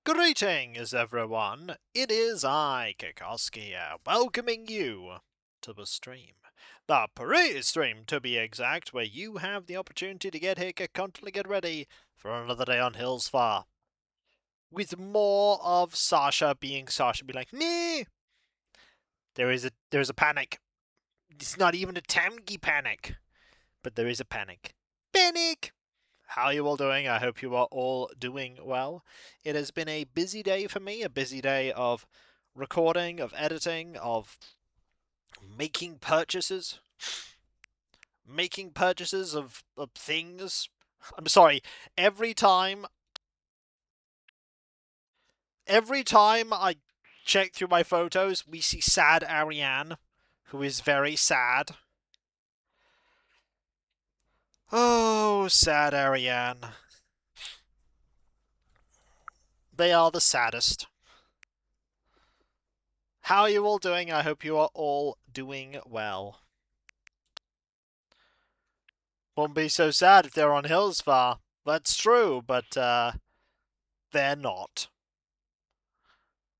Greetings, everyone. It is I, Kikoski, welcoming you to the stream. The pre-stream, to be exact, where you have the opportunity to get here, get comfortably, get ready for another day on Hillsfar. With more of Sasha being Sasha, be like, meh. There's a panic. It's not even a tanky panic, but there is a panic. Panic! How are you all doing? I hope you are all doing well. It has been a busy day for me, a busy day of recording, of editing, of making purchases. Making purchases of things. I'm sorry, every time I check through my photos, we see sad Ariane, who is very sad. Oh, sad Ariane. They are the saddest. How are you all doing? I hope you are all doing well. Won't be so sad if they're on Hillsfar. That's true, but they're not.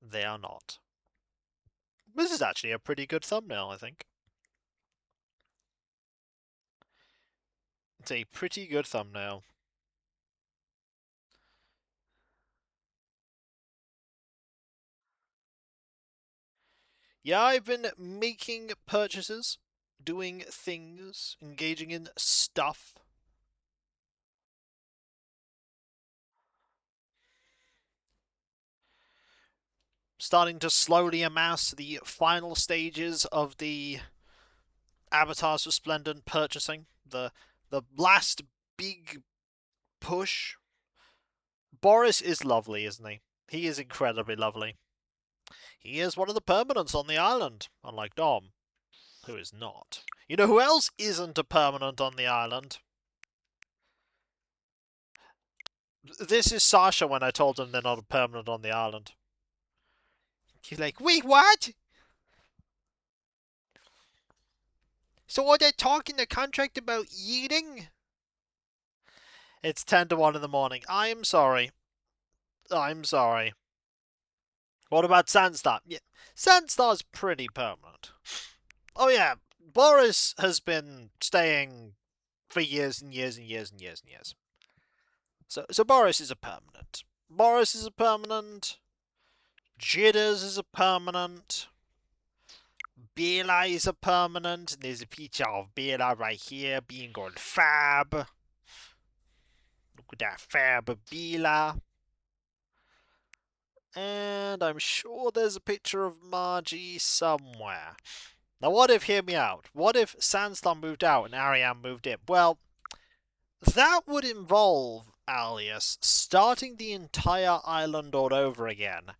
They are not. This is actually a pretty good thumbnail, I think. It's a pretty good thumbnail. Yeah, I've been making purchases, doing things, engaging in stuff. Starting to slowly amass the final stages of the Avatars Resplendent purchasing. The last big push. Boris is lovely, isn't he? He is incredibly lovely. He is one of the permanents on the island, unlike Dom, who is not. You know who else isn't a permanent on the island? This is Sasha when I told him they're not a permanent on the island. He's like, wait, what? So are they talking the contract about eating? It's 10 to 1 in the morning. I'm sorry. I'm sorry. What about Sandstar? Yeah, Sandstar's pretty permanent. Oh yeah, Boris has been staying for years and years and years and years and years. So Boris is a permanent. Boris is a permanent. Jitters is a permanent. Bela is a permanent. There's a picture of Bela right here being all fab. Look at that fab Bela. And I'm sure there's a picture of Margie somewhere. Now what if, hear me out, what if Sandstorm moved out and Ariane moved in? Well, that would involve Alias starting the entire island all over again.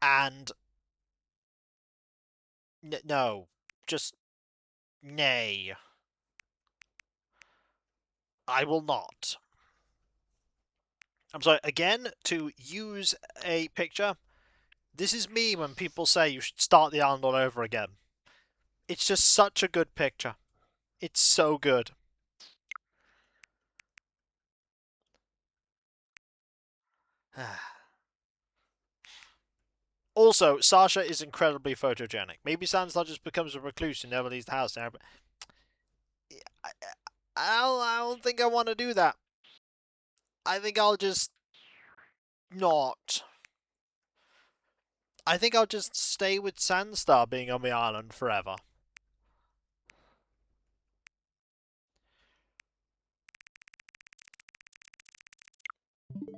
And no, just nay. I will not. I'm sorry, again, to use a picture, this is me when people say you should start the island all over again. It's just such a good picture. It's so good. Also, Sasha is incredibly photogenic. Maybe Sandstar just becomes a recluse and never leaves the house now, but I don't think I want to do that. I think I'll just not. I think I'll just stay with Sandstar being on the island forever.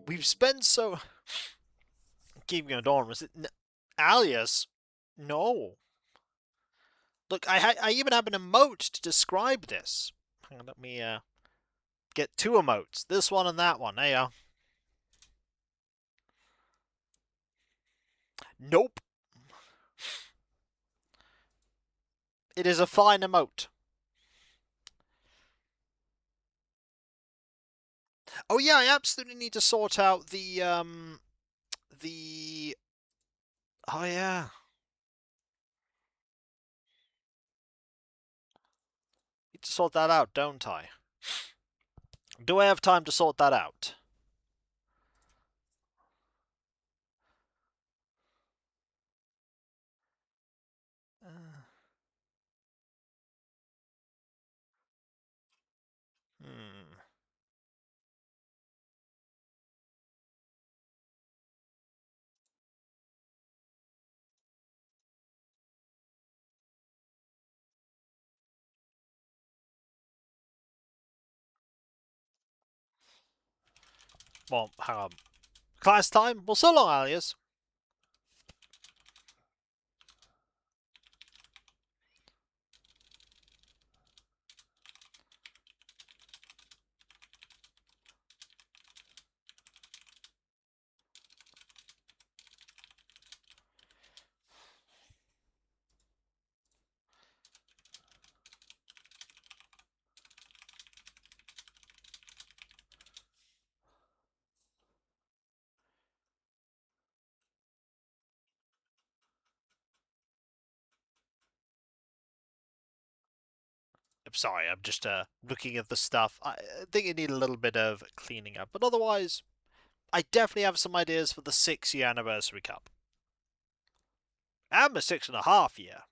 We've spent so... Keeping it on, was it... Alias? No. Look, I even have an emote to describe this. Hang on, let me get two emotes. This one and that one. There you are. Nope. It is a fine emote. Oh yeah, I absolutely need to sort out the oh yeah. Need to sort that out, don't I? Do I have time to sort that out? Well, hang on. Class time? Well, so long, alias. I'm sorry, I'm just looking at the stuff. I think it need a little bit of cleaning up, but otherwise, I definitely have some ideas for the 6-year anniversary cup. And the 6.5-year.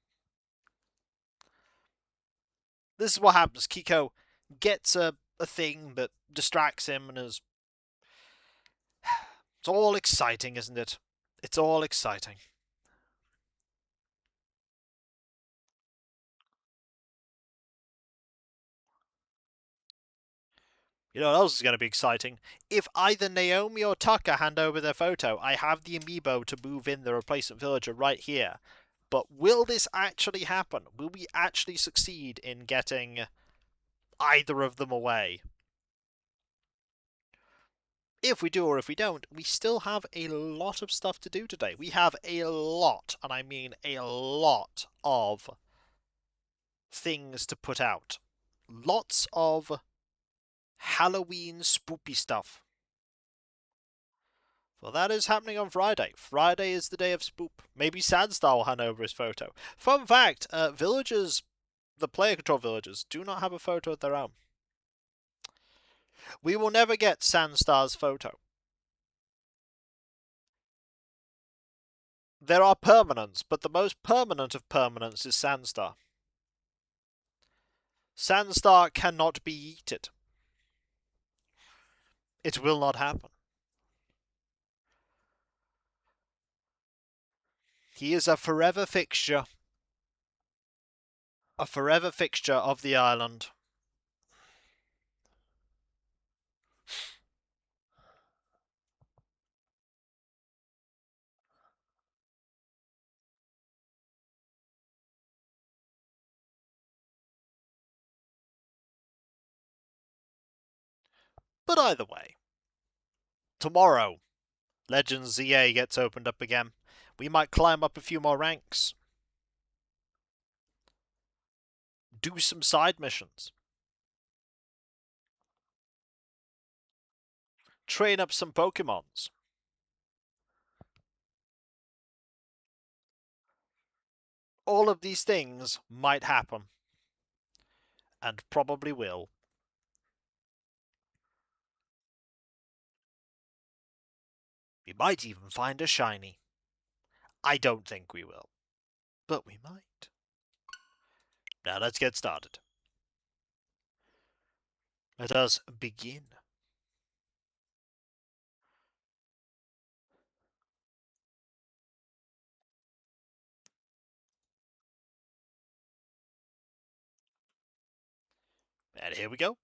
This is what happens. Kiko gets a thing that distracts him and is... It's all exciting, isn't it? It's all exciting. You know what else is going to be exciting? If either Naomi or Tucker hand over their photo, I have the amiibo to move in the replacement villager right here. But will this actually happen? Will we actually succeed in getting either of them away? If we do or if we don't, we still have a lot of stuff to do today. We have a lot, and I mean a lot of things to put out. Lots of Halloween spoopy stuff. Well, that is happening on Friday. Friday is the day of Spoop. Maybe Sandstar will hand over his photo. Fun fact, villagers, the player control villagers, do not have a photo of their own. We will never get Sandstar's photo. There are permanents, but the most permanent of permanents is Sandstar. Sandstar cannot be yeeted. It will not happen. He is a forever fixture. A forever fixture of the island. But either way, tomorrow, Legends ZA gets opened up again. We might climb up a few more ranks. Do some side missions. Train up some Pokemons. All of these things might happen. And probably will. We might even find a shiny. I don't think we will. But we might. Now let's get started. Let us begin. And here we go.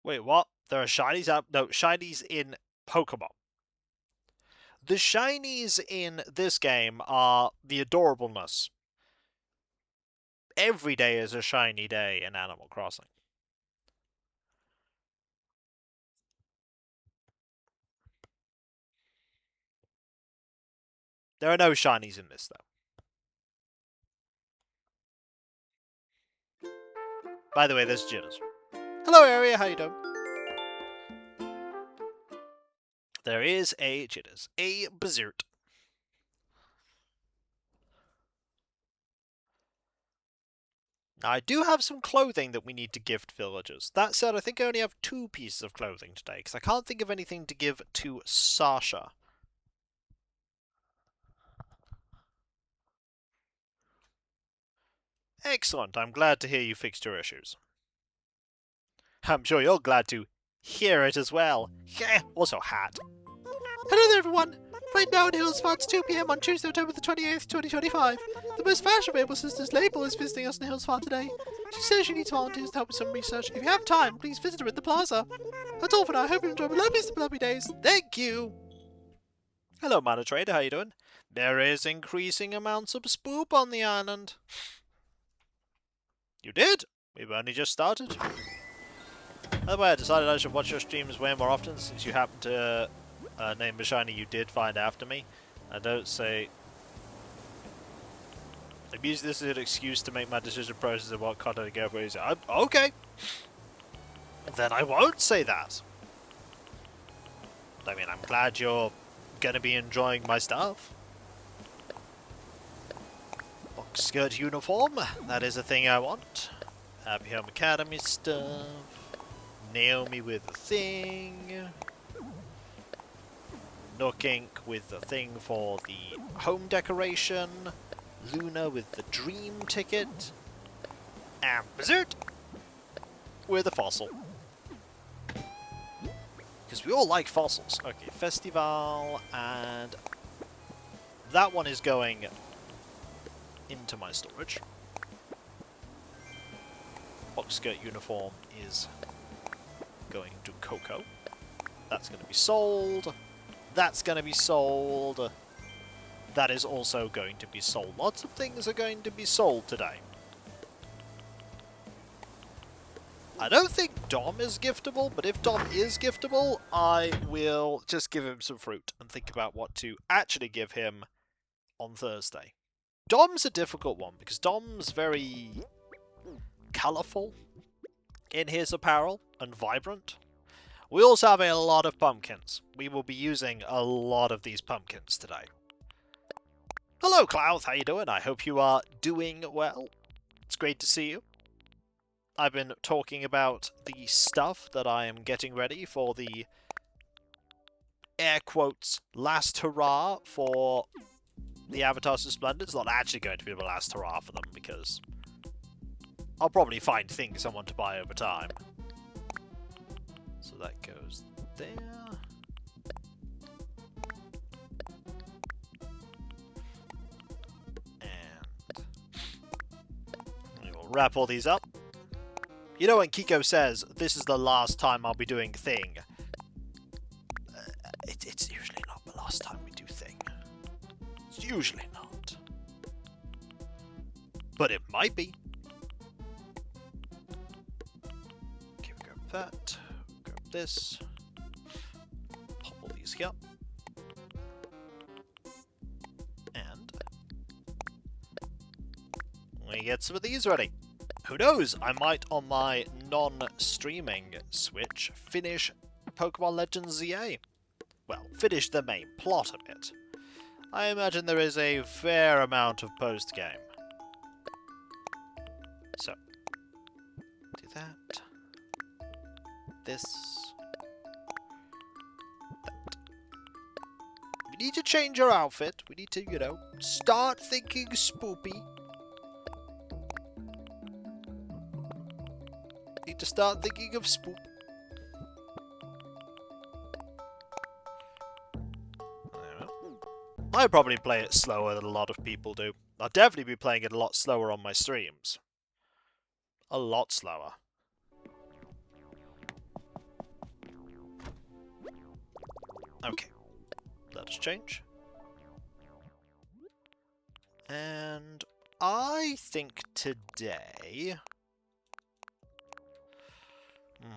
Wait, what? There are shinies out? No, shinies in Pokemon. The shinies in this game are the adorableness. Every day is a shiny day in Animal Crossing. There are no shinies in this, though. By the way, there's Jitters. Hello, Area. How you doing? There is a Jitters. A Berserk. Now, I do have some clothing that we need to gift villagers. That said, I think I only have 2 pieces of clothing today, because I can't think of anything to give to Sasha. Excellent. I'm glad to hear you fixed your issues. I'm sure you're glad to hear it as well. Yeah, also hat. Hello there, everyone. Right now in Hillsfar, it's 2 p.m. on Tuesday, October the 28th, 2025. The most fashionable sister's label is visiting us in Hillsfar today. She says she needs volunteers to help with some research. If you have time, please visit her at the plaza. That's all for now. I hope you enjoy the lovely days. Thank you! Hello, Mana Trader, how you doing? There is increasing amounts of spoop on the island. You did? We've only just started. By the way, I decided I should watch your streams way more often since you happen to name a shiny you did find after me. I don't say... I've used this as an excuse to make my decision process of what content to go for. Okay. Then I won't say that. I mean, I'm glad you're gonna be enjoying my stuff. Box skirt uniform, that is a thing I want. Happy Home Academy stuff. Naomi with the thing. Nook Ink with the thing for the home decoration. Luna with the dream ticket. And Blizzard with a fossil. Because we all like fossils. Okay, Festival, and that one is going into my storage. Box skirt uniform is going to Coco. That's going to be sold. That's going to be sold. That is also going to be sold. Lots of things are going to be sold today. I don't think Dom is giftable, but if Dom is giftable, I will just give him some fruit and think about what to actually give him on Thursday. Dom's a difficult one because Dom's very colourful in his apparel and vibrant. We also have a lot of pumpkins. We will be using a lot of these pumpkins today. Hello, Clouth. How you doing? I hope you are doing well. It's great to see you. I've been talking about the stuff that I am getting ready for the air quotes last hurrah for the Avatars of Splendor. It's not actually going to be the last hurrah for them because I'll probably find things I want to buy over time. So that goes there. And we will wrap all these up. You know when Kiko says, this is the last time I'll be doing thing, it's usually not the last time we do thing. It's usually not. But it might be. Okay, we grab that, grab this, pop all these here. And we get some of these ready. Who knows, I might, on my non-streaming Switch, finish Pokemon Legends ZA. Well, finish the main plot of it. I imagine there is a fair amount of post-game. So, do that. This. That. We need to change our outfit. We need to, you know, start thinking spoopy. Need to start thinking of spoop. I probably play it slower than a lot of people do. I'll definitely be playing it a lot slower on my streams. A lot slower. Okay. Let us change. And I think today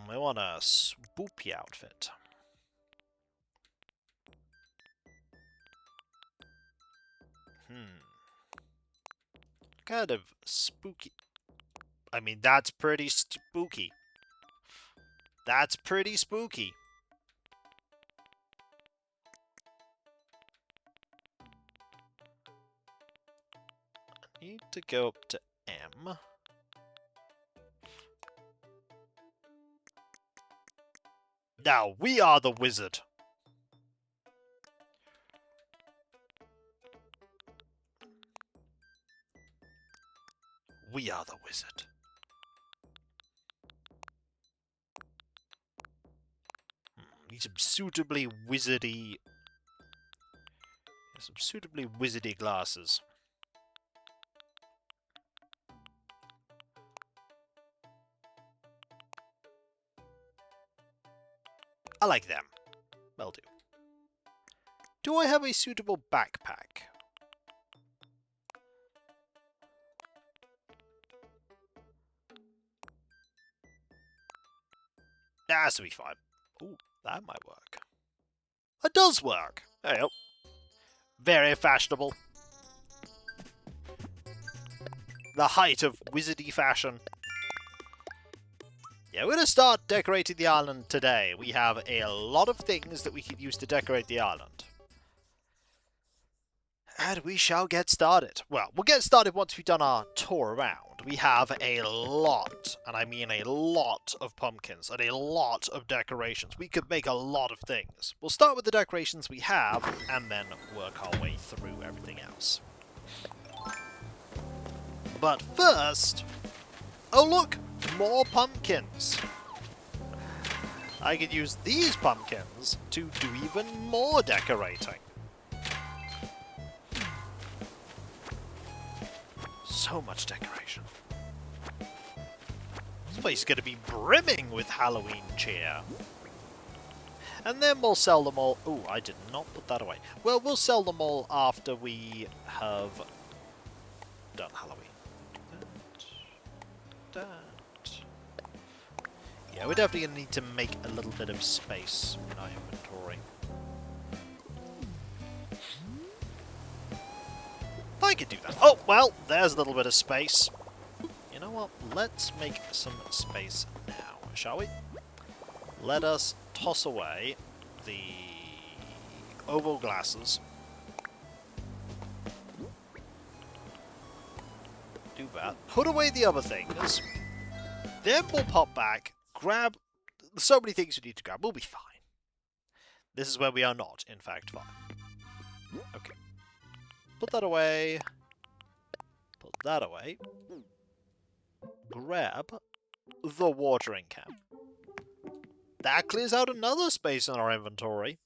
I want a spoopy outfit. Kind of spooky. I mean, that's pretty spooky. That's pretty spooky. I need to go up to M. Now, we are the wizard. We are the wizard. Need some suitably wizardy some suitably wizardy glasses. I like them. Will do. Do I have a suitable backpack? That will be fine. Ooh, that might work. It does work. There you go. Very fashionable. The height of wizardy fashion. Yeah, we're going to start decorating the island today. We have a lot of things that we could use to decorate the island. And we shall get started. Well, we'll get started once we've done our tour around. We have a lot, and I mean a lot of pumpkins and a lot of decorations. We could make a lot of things. We'll start with the decorations we have and then work our way through everything else. But first... Oh look! More pumpkins! I could use these pumpkins to do even more decorating. So much decoration. This place is going to be brimming with Halloween cheer. And then we'll sell them all... Oh, I did not put that away. Well, we'll sell them all after we have done Halloween. That. Yeah, we're definitely going to need to make a little bit of space in our inventory. I could do that. Oh, well, there's a little bit of space. You know what? Let's make some space now, shall we? Let us toss away the oval glasses. Do that. Put away the other things. Then we'll pop back, grab... So many things we need to grab. We'll be fine. This is where we are not, in fact, fine. Okay. Put that away. Put that away. Grab the watering can. That clears out another space in our inventory.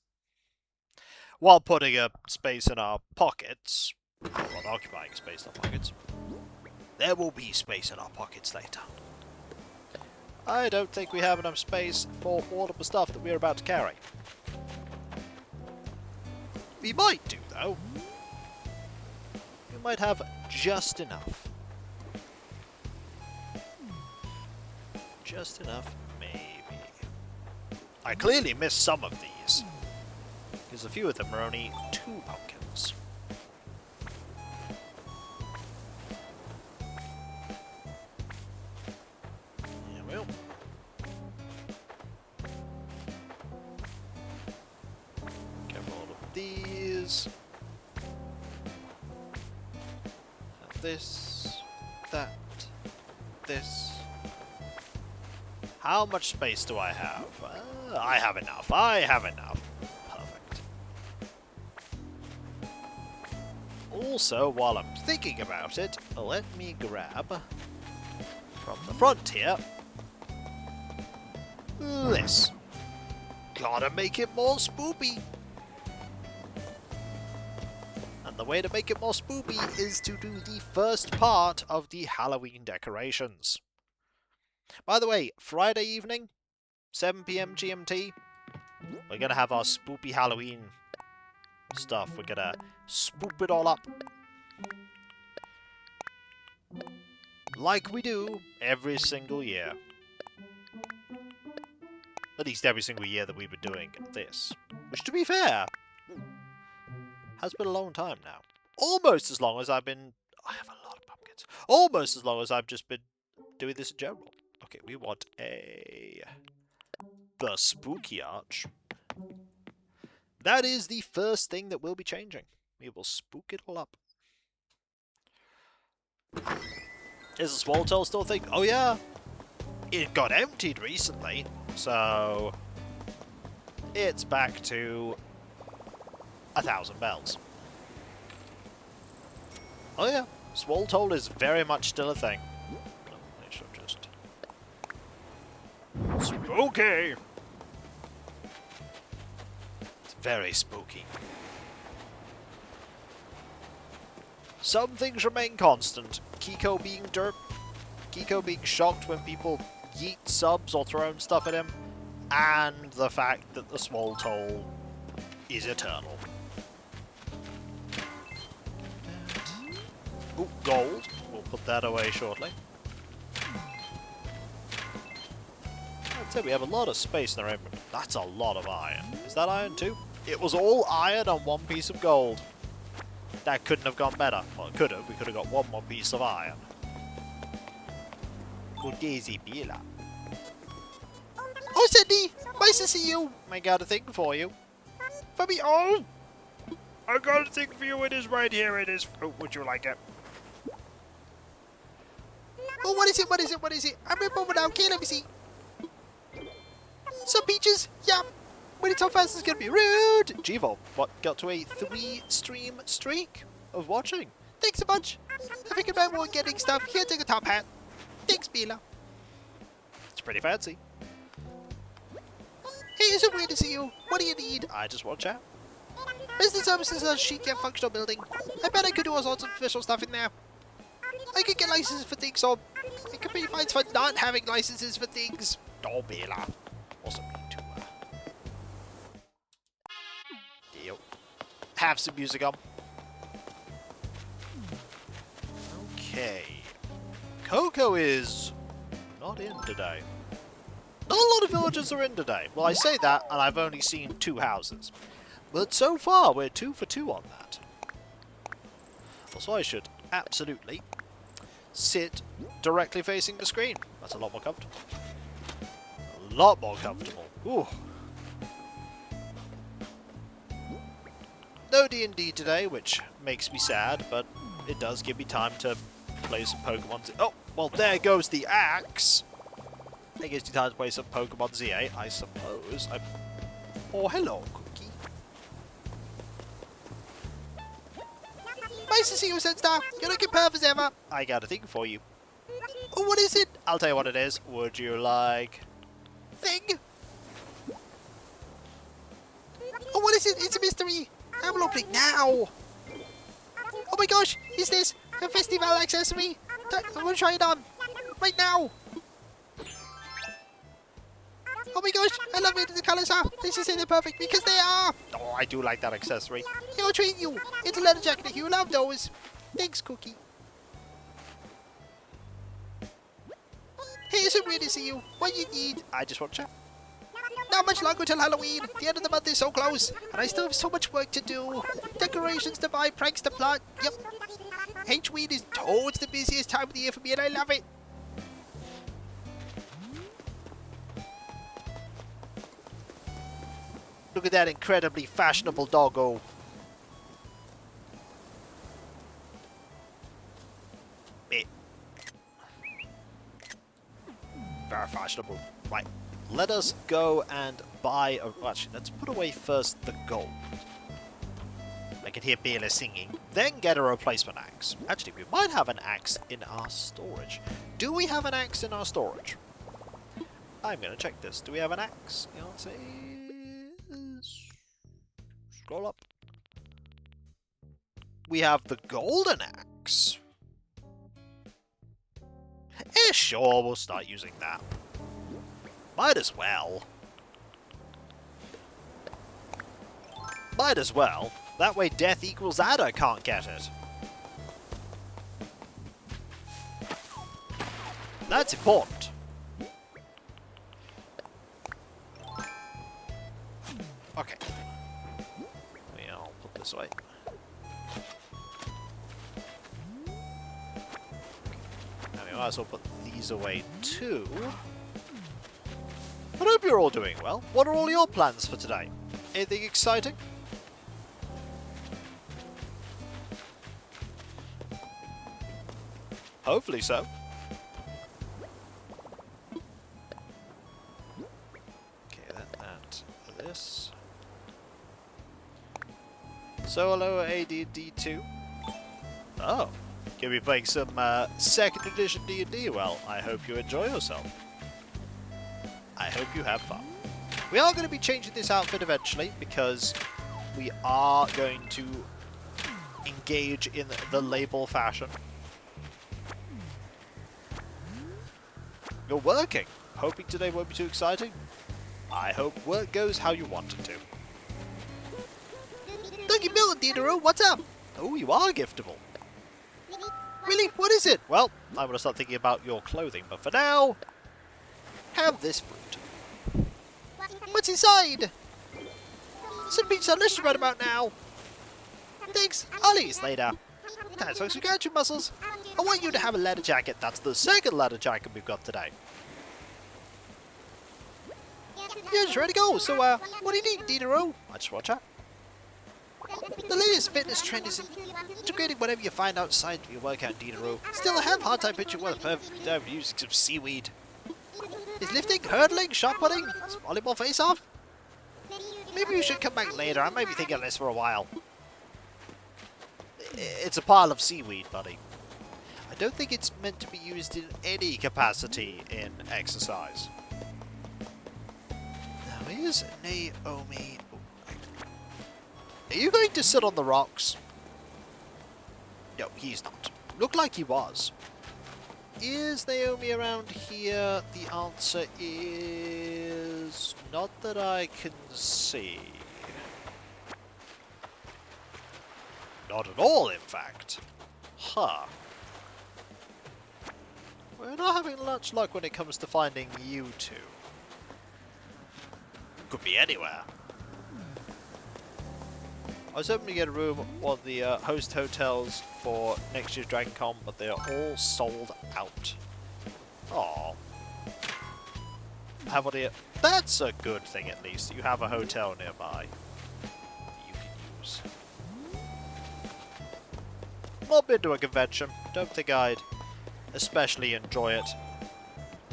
While putting a space in our pockets. Well, not occupying space in our pockets. There will be space in our pockets later. I don't think we have enough space for all of the stuff that we're about to carry. We might do, though. We might have just enough. Just enough, maybe. I clearly missed some of these, because a few of them are only 2 pumpkins. There we go. Get all of these. This, that, this. How much space do I have? I have enough. I have enough. Perfect. Also, while I'm thinking about it, let me grab from the front here this. Gotta make it more spoopy. And the way to make it more spoopy is to do the first part of the Halloween decorations. By the way, Friday evening, 7 PM GMT, we're going to have our spoopy Halloween stuff. We're going to spoop it all up. Like we do every single year. At least every single year that we've been doing this. Which, to be fair, has been a long time now. Almost as long as I've been... I have a lot of pumpkins. Almost as long as I've just been doing this in general. Okay, we want the spooky arch. That is the first thing that we'll be changing. We will spook it all up. Is the swallowtail still a thing? Oh yeah! It got emptied recently, so it's back to 1,000 bells. Oh yeah, swallowtail is very much still a thing. Spooky! It's very spooky. some things remain constant. Kiko being derp, Kiko being shocked when people yeet subs or throwing stuff at him, and the fact that the small toll is eternal. Ooh, gold. We'll put that away shortly. I'd say we have a lot of space in our inventory. That's a lot of iron. Is that iron too? It was all iron on one piece of gold. That couldn't have gone better. Well, it could have. We could have got one more piece of iron. Good Daisy Bila. Oh, Cindy! Nice to see you! I got a thing for you. For me, oh! I got a thing for you. It is right here. It is. Oh, would you like it? Oh, what is it? What is it? What is it? I'm removing now. Okay, let me see. Some peaches. Yeah. When it's how fast it's gonna be rude. Givo, what got to a 3-stream streak of watching? Thanks a bunch. I think about more getting stuff. Here, take a top hat. Thanks, Bila. It's pretty fancy. Hey, it's so weird to see you. What do you need? I just want chat. Business services are chic and functional building. I bet I could do all sorts of official stuff in there. I could get licenses for things, so it could be fine for not having licenses for things. Oh, Bila. Also need to deal. Have some music on. Okay. Coco is not in today. Not a lot of villagers are in today. Well, I say that, and I've only seen 2 houses. But so far, we're 2 for 2 on that. Also, I should absolutely sit directly facing the screen. That's a lot more comfortable. A lot more comfortable. Ooh. No D&D today, which makes me sad, but it does give me time to play some Pokemon. Oh, well, there goes the axe. It gives you time to play some Pokemon ZA, I suppose. Oh, hello, Cookie. Nice to see you, Sunstar. You're looking perfect as ever. I got a thing for you. Oh, what is it? I'll tell you what it is. Would you like... Thing? Oh, what is it? It's a mystery. I'm opening now. Oh my gosh, is this a festival accessory? I'm gonna try it on. Right now. Oh my gosh, I love it. The colors are. Let's just say they're perfect because they are. Oh, I do like that accessory. I'll treat you. It's a leather jacket. You love those. Thanks, Cookie. Hey, it's so weird to see you. What you need? I just want to chat. Not much longer till Halloween. The end of the month is so close, and I still have so much work to do. Decorations to buy, pranks to plot. Yep. H-Weed is towards the busiest time of the year for me, and I love it. Look at that incredibly fashionable doggo. Eh. Very fashionable. Right. Let us go and buy a... Actually, let's put away first the gold. I can hear Bela singing. Then get a replacement axe. Actually, we might have an axe in our storage. Do we have an axe in our storage? I'm going to check this. Do we have an axe? The answer is... Scroll up. We have the golden axe. Sure, we'll start using that. Might as well. Might as well. That way death equals adder can't get it. That's important. Okay. I'll put this away. Now we might as well put these away too. I hope you're all doing well. What are all your plans for today? Anything exciting? Hopefully so. Okay, that, this. Solo AD&D2. Oh, you'll be playing some 2nd edition D&D. Well, I hope you enjoy yourself. I hope you have fun. We are going to be changing this outfit eventually because we are going to engage in the label fashion. You're working. Hoping today won't be too exciting? I hope work goes how you want it to. Thank you, Bill and Diderot. What's up? Oh, you are giftable. Really? What is it? Well, I want to start thinking about your clothing, but for now, have this fruit. What's inside? Some beach delicious right about now. Thanks. I'll eat it later. Thanks, folks. You got your muscles. I want you to have a leather jacket. That's the second leather jacket we've got today. You're just ready to go. So, what do you need, Diderot? I just watch out. The latest fitness trend is integrating whatever you find outside Your workout, Diderot. Still, I have a hard time picturing what a perfect Don't using some seaweed. is lifting, hurdling, shot putting, volleyball face-off. Maybe we should come back later. I might be thinking of this for a while. It's a pile of seaweed, buddy. I don't think it's meant to be used in any capacity in exercise. Now, here's Naomi. Are you going to sit on the rocks? No, he's not. Looked like he was. Is Naomi around here? The answer is not that I can see. Not at all, in fact. Huh. We're not having much luck when it comes to finding you two. Could be anywhere. I was hoping to get a room at one of the host hotels for next year's Dragon Con, but they're all sold out. Aww. Have one here. That's a good thing, at least. You have a hotel nearby that you can use. Not been to a convention. Don't think I'd especially enjoy it.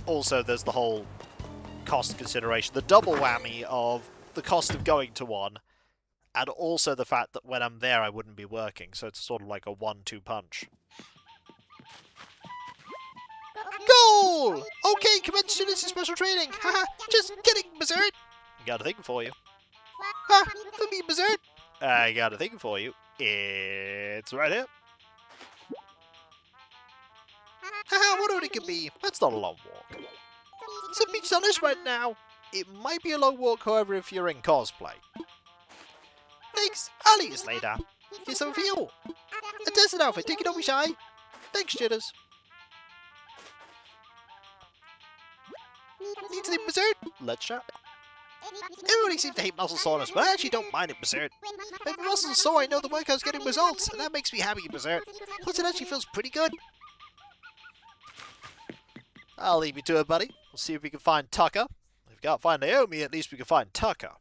Also, there's the whole cost consideration. The double whammy of the cost of going to one, and also the fact that when I'm there I wouldn't be working, so it's sort of like a 1-2 punch. Goal! Okay, convention is special training. Haha, just kidding, Berserk. Got a thing for you. Ha, for me, Berserk. I got a thing for you. It's right here. Haha, what would it could be? That's not a long walk. Some beach sun is right now. It might be a long walk, however, if you're in cosplay. Thanks, I'll eat It's later. Here's some for you. A desert outfit, take it, don't be shy. Thanks, Jitters. Need to leave Berserk? Let's chat. Everybody seems to hate muscle soreness, but I actually don't mind it, Berserk. If my muscles are sore, I know the workout's getting results, and that makes me happy, Berserk. Plus, it actually feels pretty good. I'll leave you to it, buddy. We'll see if we can find Tucker. If we can't find Naomi, at least we can find Tucker.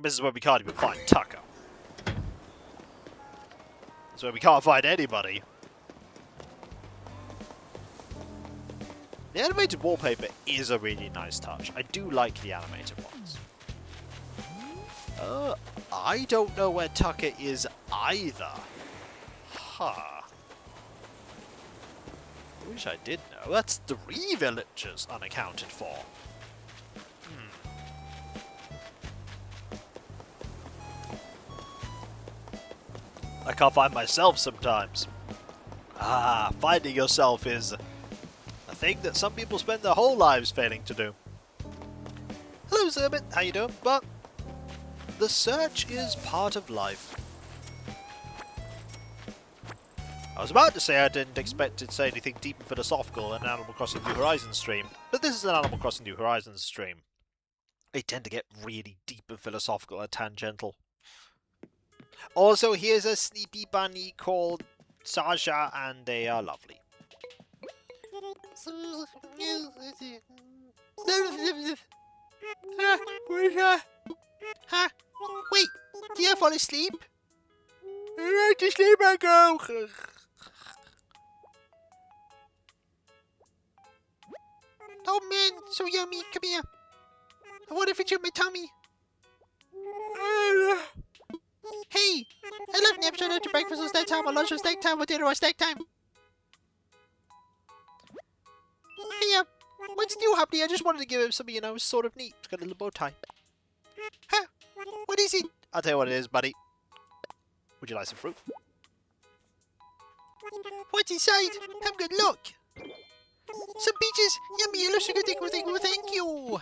This is where we can't even find Tucker. This is where we can't find anybody. The animated wallpaper is a really nice touch. I do like the animated ones. I don't know where Tucker is either. Huh. I wish I did know. That's 3 villagers unaccounted for. I can't find myself sometimes. Ah, finding yourself is a thing that some people spend their whole lives failing to do. Hello, Zerbit. How you doing? But the search is part of life. I was about to say I didn't expect to say anything deep and philosophical in an Animal Crossing New Horizons stream, but this is an Animal Crossing New Horizons stream. They tend to get really deep and philosophical and tangential. Also, here's a sleepy bunny called Sasha, and they are lovely. Huh? Wait, do you fall asleep? Right to sleep I go. Oh man, so yummy. Come here. I wonder if it's in my tummy. Hey, I love naps. I to breakfast or snack time, or lunch or snack time, or dinner or snack time. Hey, what's new, Hoppy? I just wanted to give him something, sort of neat. It's got a little bow tie. Huh? What is it? I'll tell you what it is, buddy. Would you like some fruit? What's inside? Have good luck. Some peaches. Yummy, it looks like a tingle, thank you.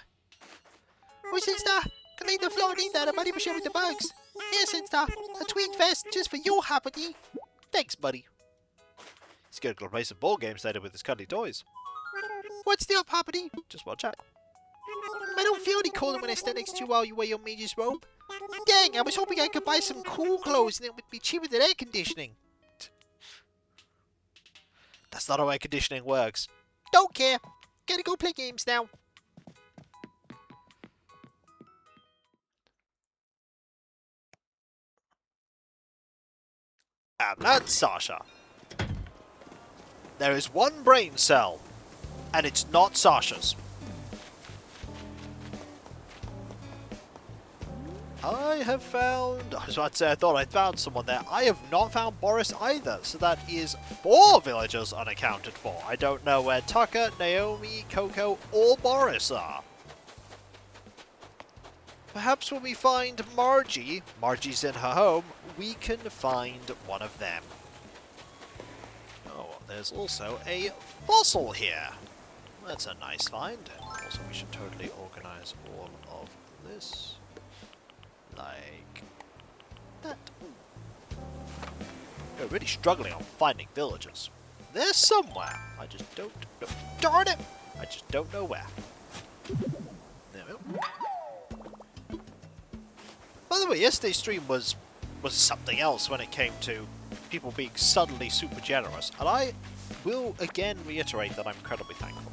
Oh, Sister, can I eat the floor and eat that? I'm unable to share with the bugs. Here, Sister, a tweed vest just for your happy. Thanks, buddy. He's gonna go play some ball games later with his cuddly toys. What's the up, Happy? Just watch out. I don't feel any colder when I stand next to you while you wear your mage's robe. Dang, I was hoping I could buy some cool clothes and it would be cheaper than air conditioning. That's not how air conditioning works. Don't care. Gotta go play games now. And that's Sasha. There is one brain cell, and it's not Sasha's. I have found... I was about to say I thought I'd found someone there. I have not found Boris either, so that is 4 villagers unaccounted for. I don't know where Tucker, Naomi, Coco, or Boris are. Perhaps when we find Margie's in her home, we can find one of them. Oh, there's also a fossil here. That's a nice find. Also, we should totally organize all of this. Like that. We're really struggling on finding villagers. They're somewhere. I just don't know. Darn it! I just don't know where. There we go. By the way, yesterday's stream was something else when it came to people being suddenly super generous, and I will again reiterate that I'm incredibly thankful.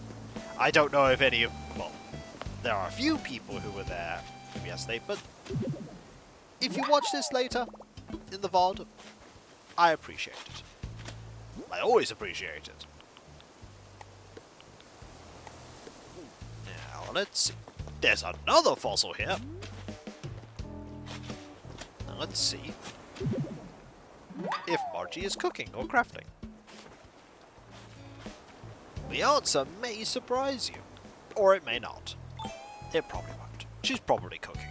I don't know if any of... well, there are a few people who were there yesterday, but if you watch this later in the VOD, I appreciate it. I always appreciate it. Now, let's see. There's another fossil here. Now, let's see if Margie is cooking or crafting. The answer may surprise you. Or it may not. It probably won't. She's probably cooking.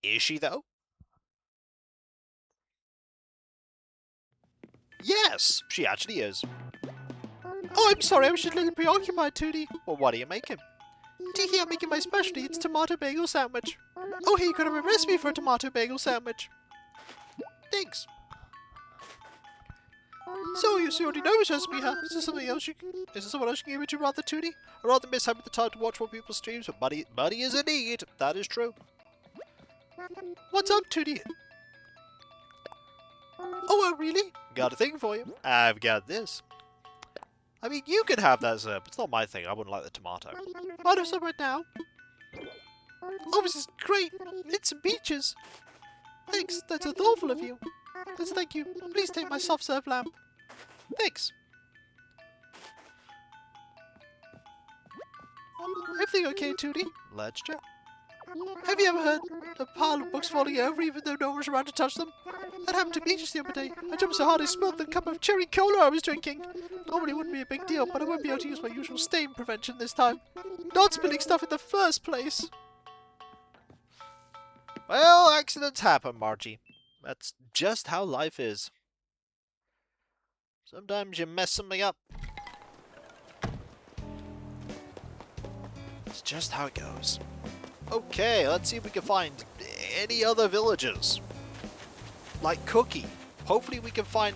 Is she, though? Yes, she actually is. Oh, I'm sorry, I was just a little preoccupied, Tootie. Well, what are you making? Tiki, I'm making my specialty. It's tomato bagel sandwich. Oh, hey, you got a recipe for a tomato bagel sandwich. Thanks. So, you already know which recipe, huh? Is there something else is there someone else you can give it to rather, Tootie? I rather miss having the time to watch more people's streams, but money is a need. That is true. What's up, Tootie? Oh, really? Got a thing for you. I've got this. I mean, you can have that, sir, but it's not my thing. I wouldn't like the tomato. I'll have some right now. Oh, this is great. It's some peaches. Thanks, that's so thoughtful of you. That's thank you. Please take my soft-serve lamp. Thanks. Everything okay, Tootie? Let's check. Have you ever heard a pile of books falling over even though no one was around to touch them? That happened to me just the other day. I jumped so hard I spilled the cup of cherry cola I was drinking. Normally it wouldn't be a big deal, but I won't be able to use my usual stain prevention this time. Not spilling stuff in the first place. Well, accidents happen, Margie. That's just how life is. Sometimes you mess something up. It's just how it goes. Okay, let's see if we can find any other villagers. Like Cookie. Hopefully we can find...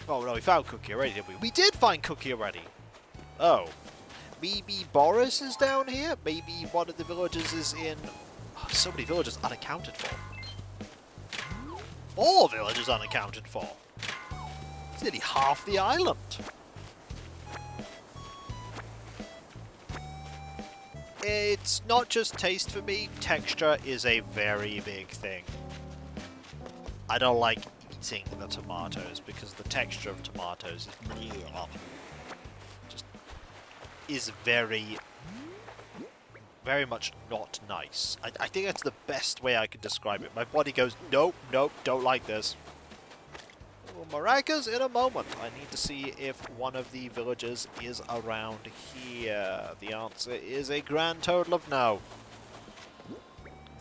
oh no, we found Cookie already, didn't we? We did find Cookie already. Oh. Maybe Boris is down here? Maybe one of the villagers is in... oh, so many villagers unaccounted for. 4 villagers unaccounted for. It's nearly half the island. It's not just taste for me, texture is a very big thing. I don't like eating the tomatoes because the texture of tomatoes is very much not nice. I think that's the best way I can describe it. My body goes, nope, nope, don't like this. Well, maracas in a moment. I need to see if one of the villagers is around here. The answer is a grand total of no.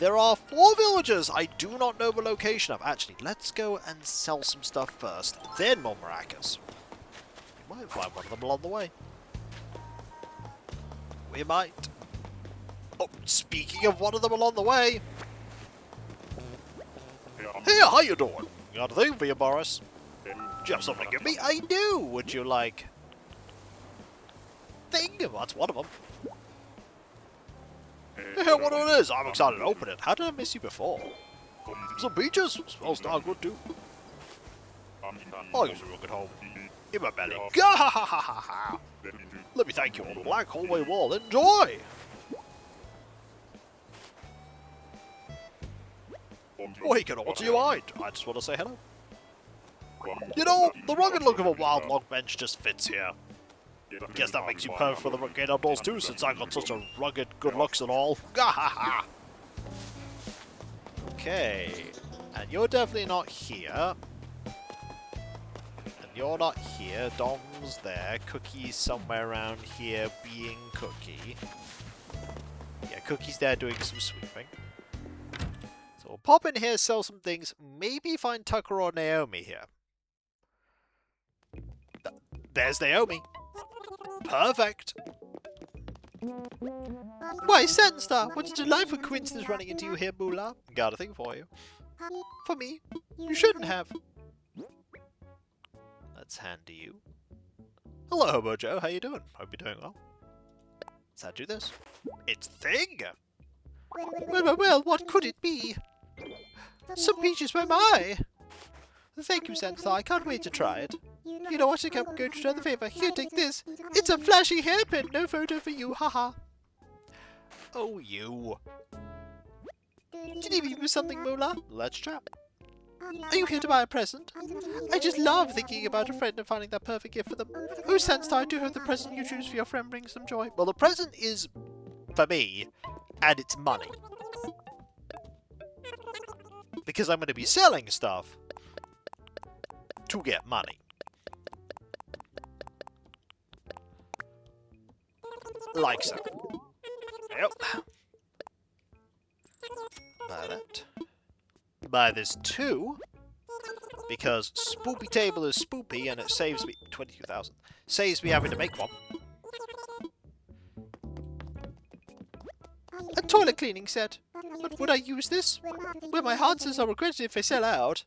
There are 4 villagers I do not know the location of. Actually, let's go and sell some stuff first, then more maracas. We might find one of them along the way. We might. Oh, speaking of one of them along the way. Hey, how you doing? Got a thing for you, Boris. Do you have something to give me? I do. Would you like... Thing? That's one of them. Hey, what it is? I'm excited to open it. How did I miss you before? Some peaches. Smells darn good too. I'll use a look at home. In my belly. Gah! Let me thank you on the black hallway wall. Enjoy! We can all to your mind. I just want to say hello. You know, the rugged look of a wild log bench just fits here. Guess that makes you perfect for the rugged outdoors too, since I got such a rugged good looks and all. Gahaha! Okay, and you're definitely not here. And you're not here. Dom's there. Cookie's somewhere around here being Cookie. Yeah, Cookie's there doing some sweeping. So we'll pop in here, sell some things, maybe find Tucker or Naomi here. There's Naomi. Perfect. Why, Sandenstar, what a delightful coincidence running into you here, Moolah. Got a thing for you. For me, you shouldn't have. Let's hand to you. Hello, Hobo Joe. How you doing? Hope you're doing well. Let's hand you this. It's Thing! Well, what could it be? Some peaches by my! Thank you, Sandenstar. I can't wait to try it. You know what? I'm going to return the favor. Here, take this. It's a flashy hairpin. No photo for you. Haha. Oh, you. Did you give me something, Moolah? Let's chat. Are you here to buy a present? I just love thinking about a friend and finding that perfect gift for them. Oh, Sandenstar, I do hope the present you choose for your friend brings some joy. Well, the present is for me, and it's money. Because I'm going to be selling stuff to get money. Like so. Yep. Buy that. Buy this too. Because Spoopy Table is spoopy and it saves me 22,000. Saves me having to make one. A toilet cleaning set. But would I use this? Well, my heart says I'll regret it if I sell out.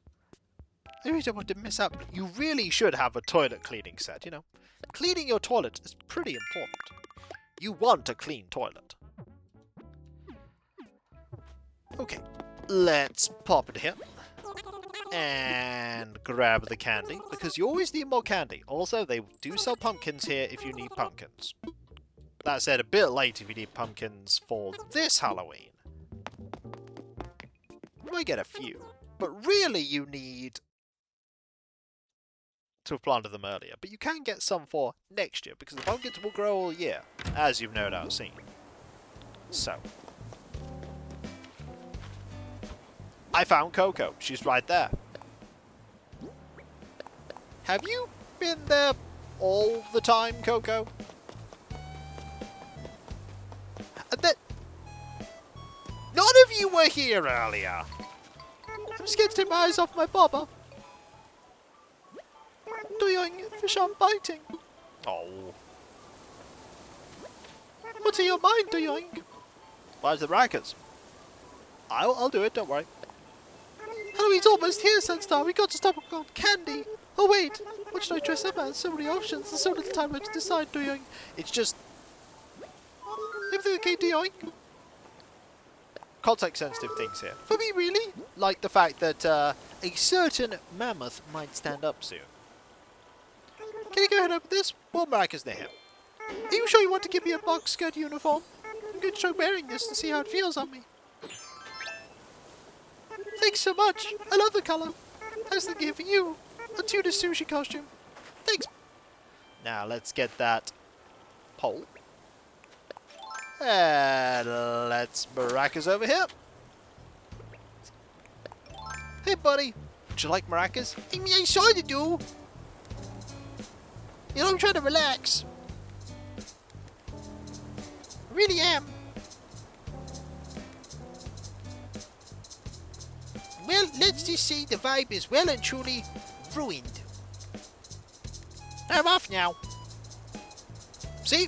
I really don't want to miss out. You really should have a toilet cleaning set, you know. Cleaning your toilet is pretty important. You want a clean toilet. Okay, let's pop it here. And grab the candy, because you always need more candy. Also, they do sell pumpkins here if you need pumpkins. That said, a bit late if you need pumpkins for this Halloween. You might get a few, but really you need to have planted them earlier. But you can get some for next year, because the pumpkins will grow all year, as you've no doubt seen. So. I found Coco. She's right there. Have you been there all the time, Coco? None of you were here earlier. I'm scared to take my eyes off my bobber. Doing fish aren't biting. Oh. What's in your mind, Doyoink? Where's the rackets? I'll do it, don't worry. Halloween's almost here, Sunstar. We got to stop on candy. Oh wait, what should I dress up as? So many options and so little time to decide, Doyoink. It's just everything okay, Doyoink? context-sensitive things here. For me, really? Like the fact that a certain mammoth might stand up soon. Can you go ahead and open this? Well, Maracas near him. Are you sure you want to give me a box skirt uniform? I'm going to try wearing this and see how it feels on me. Thanks so much. I love the colour. I was thinking of you. A tuna sushi costume. Thanks. Now let's get that pole. And let's maracas over here. Hey, buddy. Would you like maracas? I mean, I sort of do. You know, I'm trying to relax. I really am. Well, let's just say the vibe is well and truly ruined. I'm off now. See?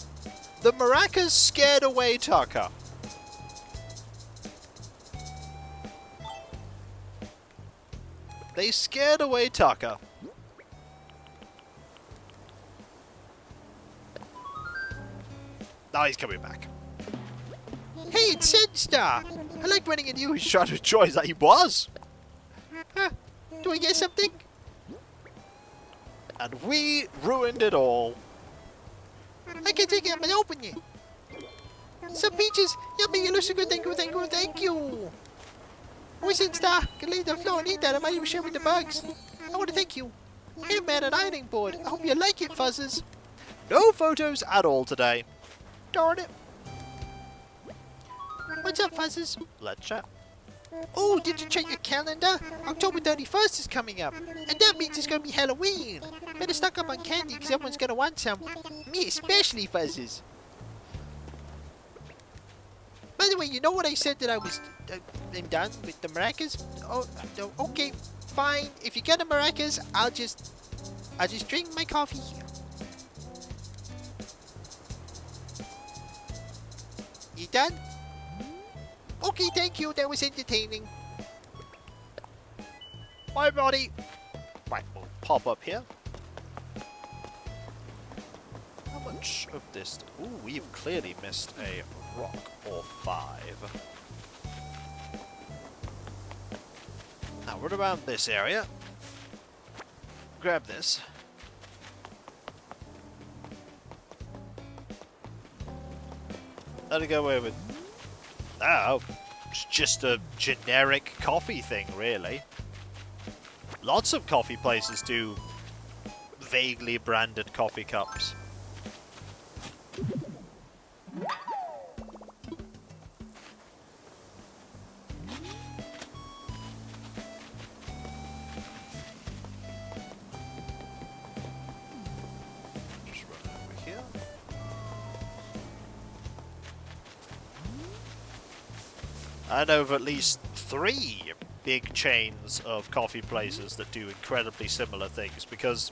The maracas scared away Tucker. They scared away Tucker. Now he's coming back. Hey, it's Sunstar. I like running into you. He's trying to enjoy that he was. Huh? Do I get something? And we ruined it all. I can take it up and open it. Some peaches. Yummy, you look so good. Thank you, thank you, thank you. Oh, Sunstar. Can leave the floor and eat that. I might even share with the bugs. I want to thank you. Hey, man, an ironing board. I hope you like it, Fuzzes. No photos at all today. Darn it. What's up, Fuzzes? Let's chat. Oh, did you check your calendar? October 31st is coming up. And that means it's going to be Halloween. Better stock up on candy because everyone's going to want some. Me especially, Fuzzes. By the way, you know what I said that I was I'm done with the maracas? Oh, no, okay, fine. If you get the maracas, I'll just drink my coffee. You done? Okay, thank you. That was entertaining. My body. Right, we'll pop up here. How much of this? Ooh, we've clearly missed a rock or 5. Now we're around this area. Grab this. That'll go away with. Oh, it's just a generic coffee thing, really. Lots of coffee places do vaguely branded coffee cups. Just run over here. I know of at least 3 big chains of coffee places that do incredibly similar things, because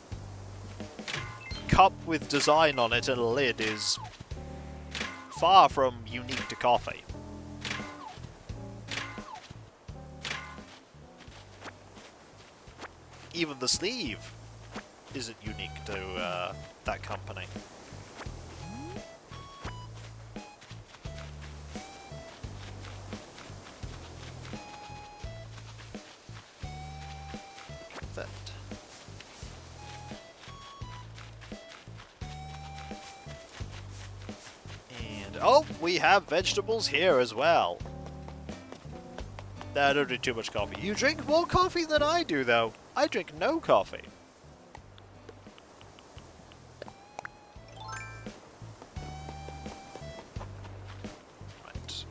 cup with design on it and a lid is far from unique to coffee. Even the sleeve isn't unique to that company. That. And oh, we have vegetables here as well. I don't do too much coffee. You drink more coffee than I do, though. I drink no coffee. Right.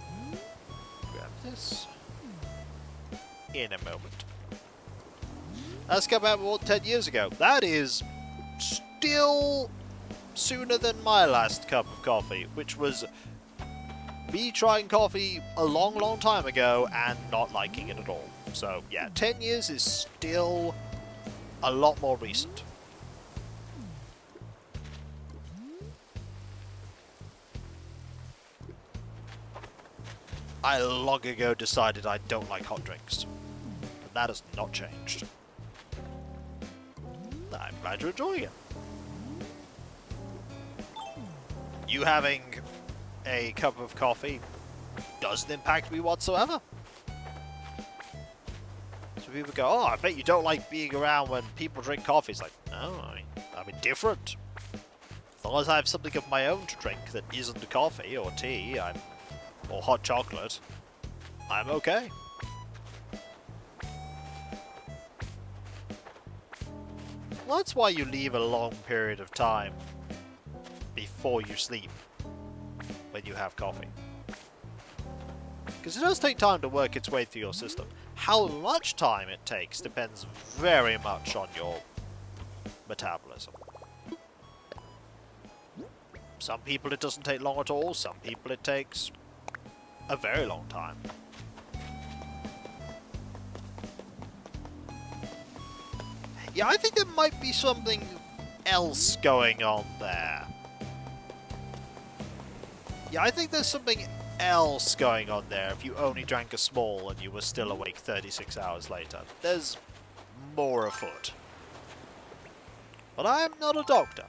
Grab this. In a moment. Let's go back about 10 years ago. That is still sooner than my last cup of coffee, which was me trying coffee a long, long time ago and not liking it at all. So, yeah, 10 years is still a lot more recent. I long ago decided I don't like hot drinks. But that has not changed. I'm glad you're enjoying it. You having a cup of coffee doesn't impact me whatsoever. So people go, oh, I bet you don't like being around when people drink coffee. It's like, no, I'm indifferent. As long as I have something of my own to drink that isn't coffee or tea or hot chocolate, I'm okay. Well, that's why you leave a long period of time before you sleep when you have coffee. Because it does take time to work its way through your system. How much time it takes depends very much on your metabolism. Some people it doesn't take long at all, some people it takes a very long time. Yeah, I think there might be something else going on there. Yeah, I think there's something else going on there if you only drank a small and you were still awake 36 hours later. There's more afoot. But I'm not a doctor,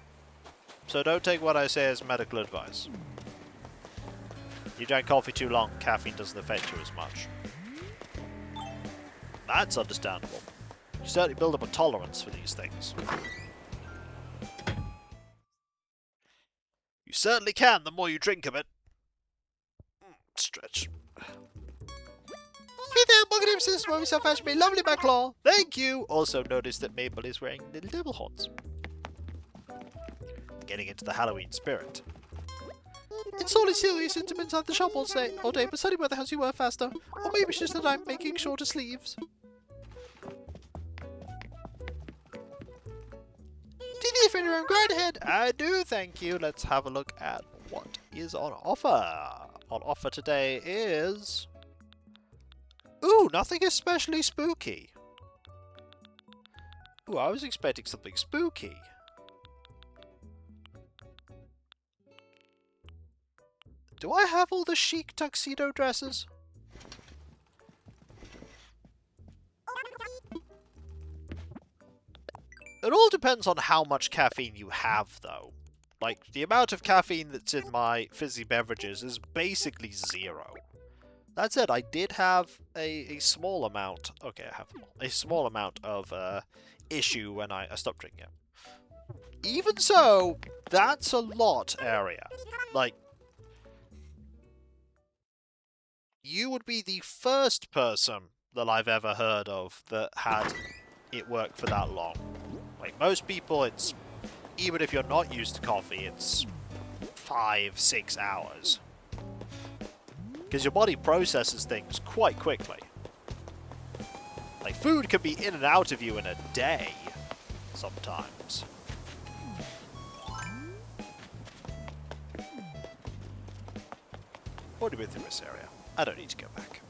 so don't take what I say as medical advice. You drank coffee too long, caffeine doesn't affect you as much. That's understandable. You certainly build up a tolerance for these things. You certainly can the more you drink of it. Stretch. Hey there, welcome to Sisters where we self-fetch me lovely Backlaw. Thank you! Also notice that Mabel is wearing little devil horns. Getting into the Halloween spirit. It's only serious and inside the shop all day, but sunny weather has you work faster. Or maybe it's just that I'm making shorter sleeves. Do you need for your own? Go right ahead. I do, thank you. Let's have a look at what is on offer. On offer today is... Ooh, nothing especially spooky. Ooh, I was expecting something spooky. Do I have all the chic tuxedo dresses? It all depends on how much caffeine you have, though. Like, the amount of caffeine that's in my fizzy beverages is basically zero. That said, I did have a small amount... Okay, I have a small amount of issue when I stopped drinking it. Even so, that's a lot area. Like, you would be the first person that I've ever heard of that had it work for that long. Like, most people, it's... Even if you're not used to coffee, it's 5-6 hours. Because your body processes things quite quickly. Like, food can be in and out of you in a day, sometimes. Already been through this area. I don't need to go back.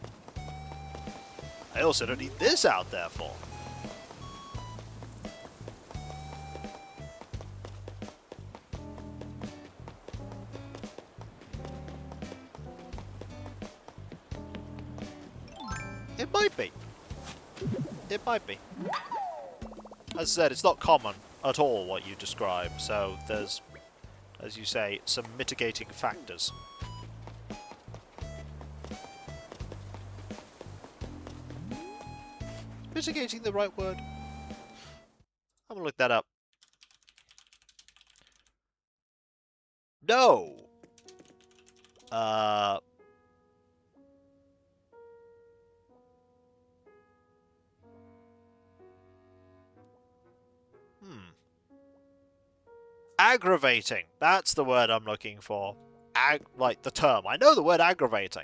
I also don't need this out there for. It might be. It might be. As I said, it's not common at all what you describe, so there's, as you say, some mitigating factors. Mitigating the right word? I'm gonna look that up. No! Aggravating. That's the word I'm looking for. Like the term. I know the word aggravating.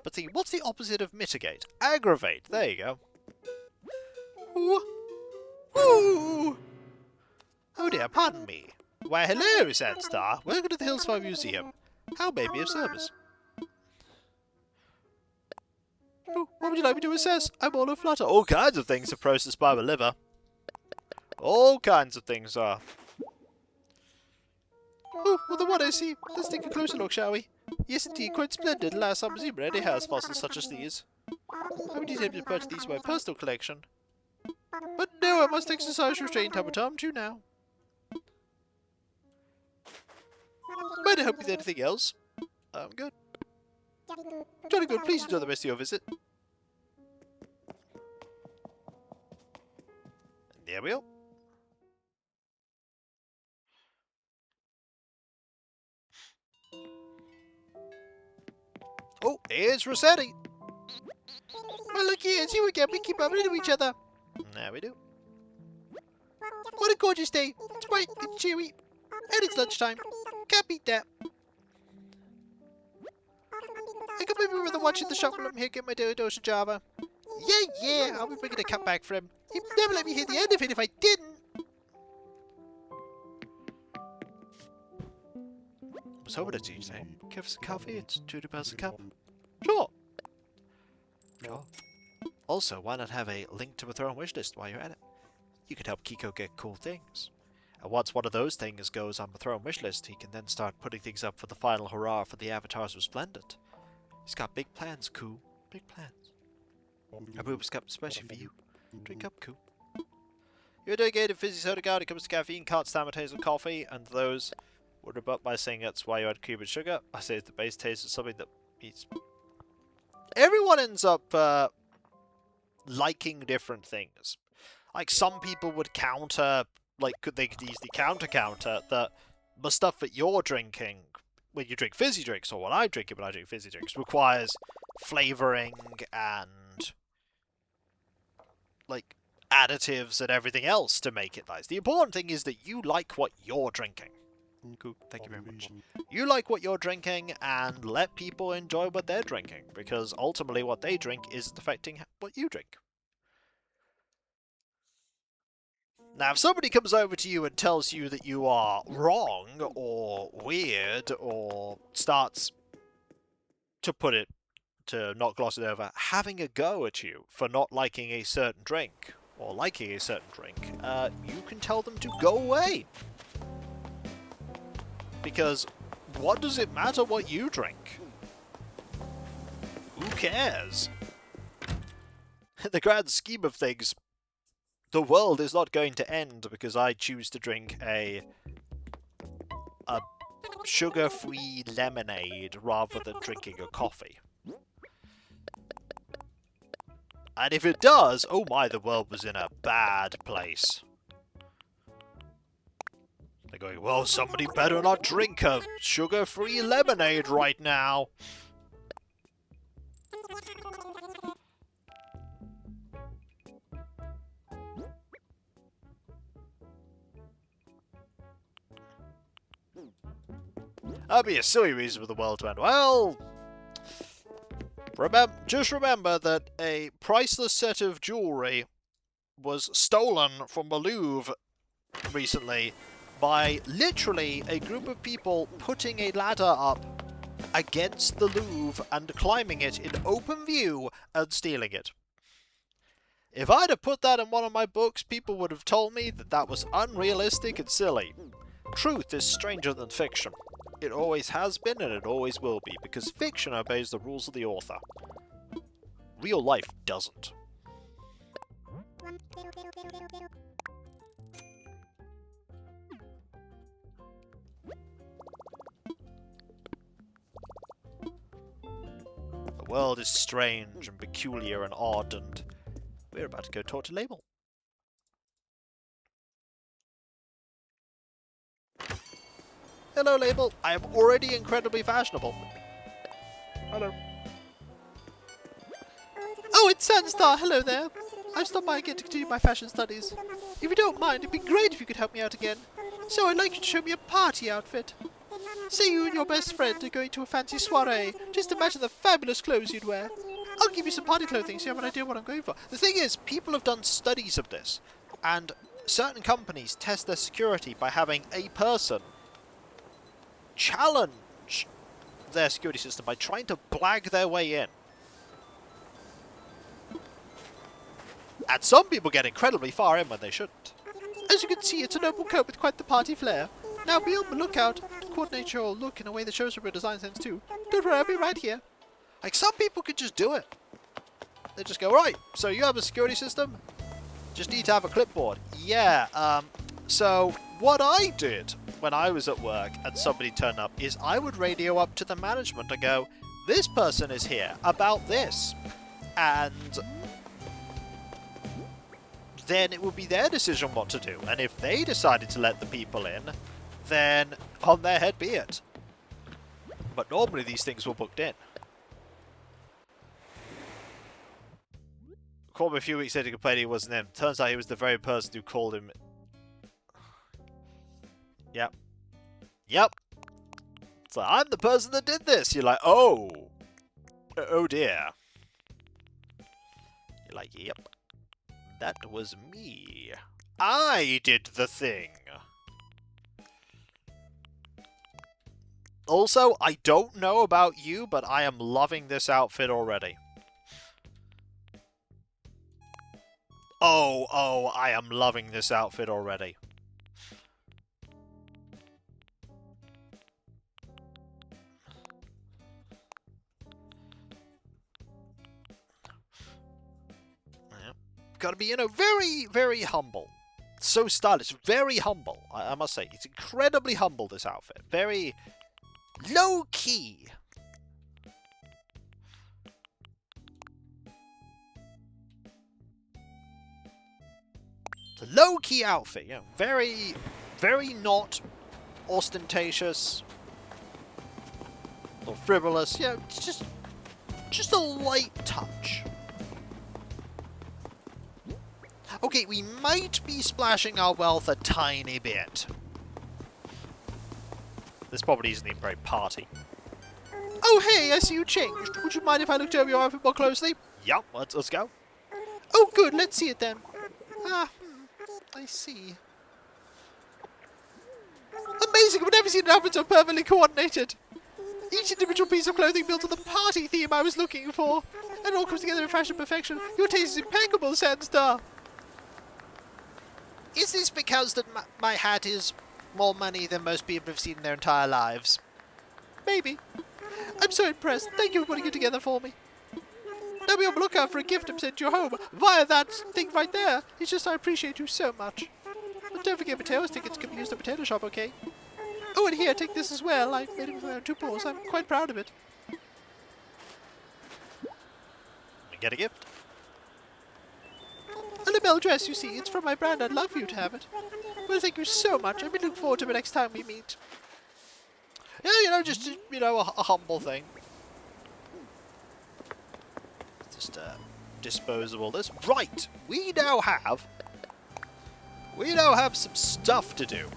But see, what's the opposite of mitigate? Aggravate. There you go. Ooh. Ooh. Oh dear, pardon me. Why, hello, sad star. Welcome to the Hillsfar Museum. How may I be of service? Oh, what would you like me to assess? I'm all aflutter. All kinds of things are processed by the liver. All kinds of things are. Oh, well, the one I see. Let's take a closer look, shall we? Yes, indeed, quite splendid. Last summer's museum already has fossils such as these. I would attempt to purchase these for my personal collection. But no, I must exercise restraint. I'm to now. Might I help you with anything else? I'm good. Jolly good. Please enjoy the rest of your visit. There we go. Oh, here's Rossetti. Well, look here, it's you again. We keep bumping into each other. There we do. What a gorgeous day. It's bright, it's cheery, and it's lunchtime. Can't beat that. I can maybe rather watch in the shop while I'm here get my daily dose of Java. Yeah, I'll be bringing a cup back for him. He'd never let me hear the end of it if I didn't. I was hoping to say, give us a coffee, it's £2 a cup. Sure. Also, why not have a link to a throne wish list while you're at it? you could help Kiko get cool things. And once one of those things goes on the throne wish list, he can then start putting things up for the final hurrah for the Avatars of Splendid. He's got big plans, Koo. Big plans. A Boob's Cup especially for you. Drink up, Koo. You're a dedicated fizzy soda guy when it comes to caffeine, can't stand the taste of coffee, and those would rebut by saying that's why you add cream and sugar. I say the base taste is something that eats. Everyone ends up liking different things. Like, some people would counter, like, they could easily counter that the stuff that you're drinking when you drink fizzy drinks, or what I drink when I drink fizzy drinks, requires flavouring and, like, additives and everything else to make it nice. The important thing is that you like what you're drinking. Cool. Thank you very much. You like what you're drinking, and let people enjoy what they're drinking, because ultimately what they drink isn't affecting what you drink. Now, if somebody comes over to you and tells you that you are wrong, or weird, or starts, to not gloss it over, having a go at you for not liking a certain drink, or liking a certain drink, you can tell them to go away. Because what does it matter what you drink? Who cares? In the grand scheme of things, the world is not going to end because I choose to drink a sugar-free lemonade rather than drinking a coffee. And if it does, oh my, the world was in a bad place. They're going, well, somebody better not drink a sugar-free lemonade right now. That'd be a silly reason for the world to end. Well, just remember that a priceless set of jewellery was stolen from the Louvre recently by literally a group of people putting a ladder up against the Louvre and climbing it in open view and stealing it. If I'd have put that in one of my books, people would have told me that that was unrealistic and silly. Truth is stranger than fiction. It always has been and it always will be, because fiction obeys the rules of the author. Real life doesn't. The world is strange and peculiar and odd, and we're about to go talk to Label. Hello, Label. I am already incredibly fashionable. Hello. Oh, it's Sandstar. Hello there. I've stopped by again to continue my fashion studies. If you don't mind, it'd be great if you could help me out again. So I'd like you to show me a party outfit. Say you and your best friend are going to a fancy soiree. Just imagine the fabulous clothes you'd wear. I'll give you some party clothing so you have an idea what I'm going for. The thing is, people have done studies of this, and certain companies test their security by having a person challenge their security system by trying to blag their way in. And some people get incredibly far in when they shouldn't. As you can see, it's a noble coat with quite the party flair. Now be on the lookout to coordinate your look in a way that shows your design sense too. Don't worry, I'll be right here. Like, some people could just do it. They just go, right, so you have a security system? Just need to have a clipboard. Yeah, so what I did when I was at work and somebody turned up is I would radio up to the management and go, this person is here about this. And then it would be their decision what to do. And if they decided to let the people in, then on their head be it. But normally these things were booked in. Called him a few weeks later to complain he wasn't him. Turns out he was the very person who called him. Yep. Yep. It's like, I'm the person that did this. You're like, oh. Oh dear. You're like, yep. That was me. I did the thing. Also, I don't know about you, but I am loving this outfit already. Oh, I am loving this outfit already. Yeah. Gotta be, very, very humble. So stylish, very humble, I must say. It's incredibly humble, this outfit. Very low-key. It's a low-key outfit, very, very not ostentatious or frivolous. Just a light touch. Okay, we might be splashing our wealth a tiny bit. This probably isn't even very party. Oh, hey, I see you changed. Would you mind if I looked over your outfit more closely? Yep, let's go. Oh, good, let's see it then. I see. Amazing, I've never seen an outfit so perfectly coordinated. Each individual piece of clothing built on the party theme I was looking for. And it all comes together in fashion perfection. Your taste is impeccable, Sandstar. Is this because that my hat is more money than most people have seen in their entire lives? Maybe. I'm so impressed. Thank you for putting it together for me. Now be on the lookout for a gift I'm sent to your home via that thing right there. It's just I appreciate you so much. But don't forget Mateo's tickets can be used at the potato shop, okay? Oh, and here, take this as well. I made it with my own 2 paws. I'm quite proud of it. We get a gift? A label dress, you see. It's from my brand. I'd love for you to have it. Well, thank you so much. I've been looking forward to it next time we meet. Yeah, just, a humble thing. Just, disposable this. Right! We now have some stuff to do.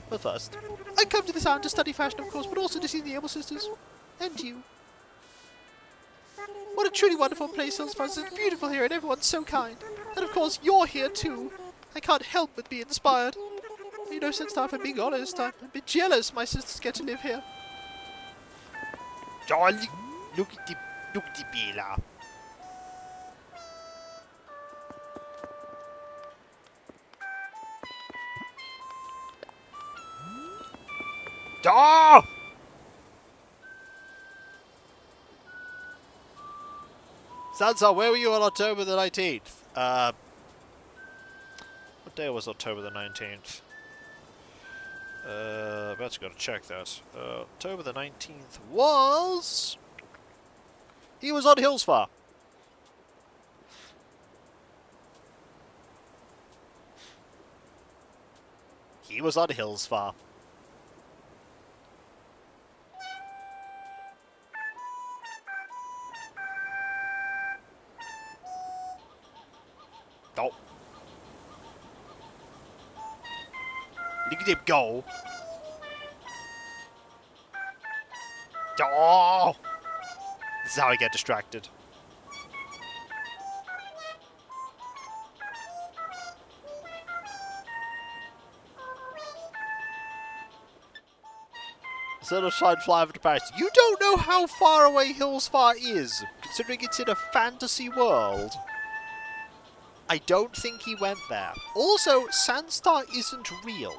But first, I come to this island to study fashion, of course, but also to see the Able Sisters. And you. What a truly wonderful place, Hillsfar. It's beautiful here, and everyone's so kind. And of course, you're here too. I can't help but be inspired. Since time, if I'm being honest, I'm a bit jealous my sisters get to live here. Jolly, look at the Bella. Ah! Sansa, where were you on October the 19th? What day was October the 19th? That's gotta check that. October the 19th was... He was on Hillsfar. He was on Hillsfar. Oh. Look at him go. Oh! This is how I get distracted. Instead of trying to fly over to Paris, you don't know how far away Hillsfar is, considering it's in a fantasy world. I don't think he went there. Also, Sandstar isn't real.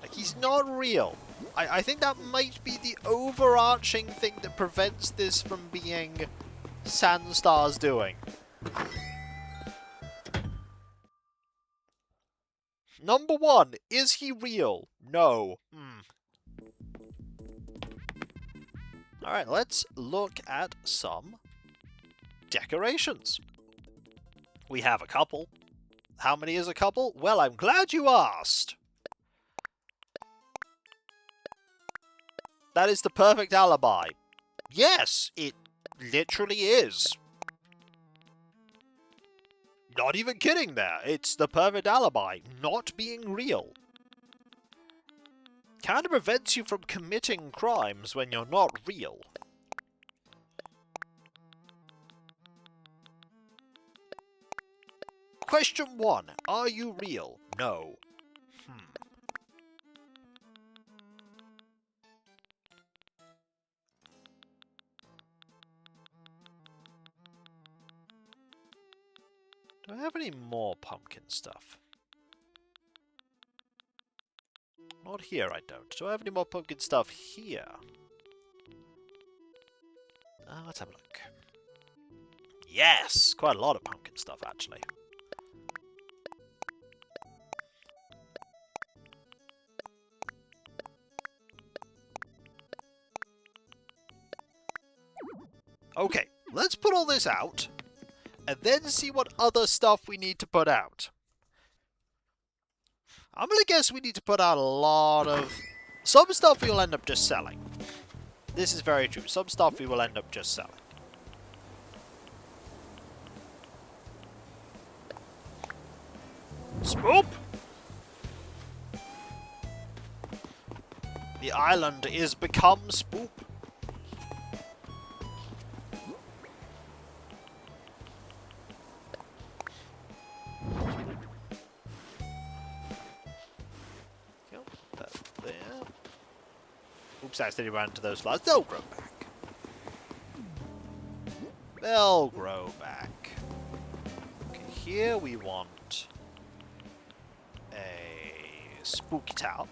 Like, he's not real. I think that might be the overarching thing that prevents this from being Sandstar's doing. Number 1, is he real? No. Alright, let's look at some decorations. We have a couple. How many is a couple? Well, I'm glad you asked. That is the perfect alibi. Yes, it literally is. Not even kidding there. It's the perfect alibi, not being real. Kind of prevents you from committing crimes when you're not real. Question 1. Are you real? No. Do I have any more pumpkin stuff? Not here, I don't. Do I have any more pumpkin stuff here? Let's have a look. Yes! Quite a lot of pumpkin stuff, actually. Okay, let's put all this out, and then see what other stuff we need to put out. I'm gonna guess we need to put out a lot of... Some stuff we'll end up just selling. This is very true. Some stuff we will end up just selling. Spoop! The island is become Spoop. That there. Oops, I accidentally ran into those flowers. They'll grow back. They'll grow back. Okay, here we want a spooky towel.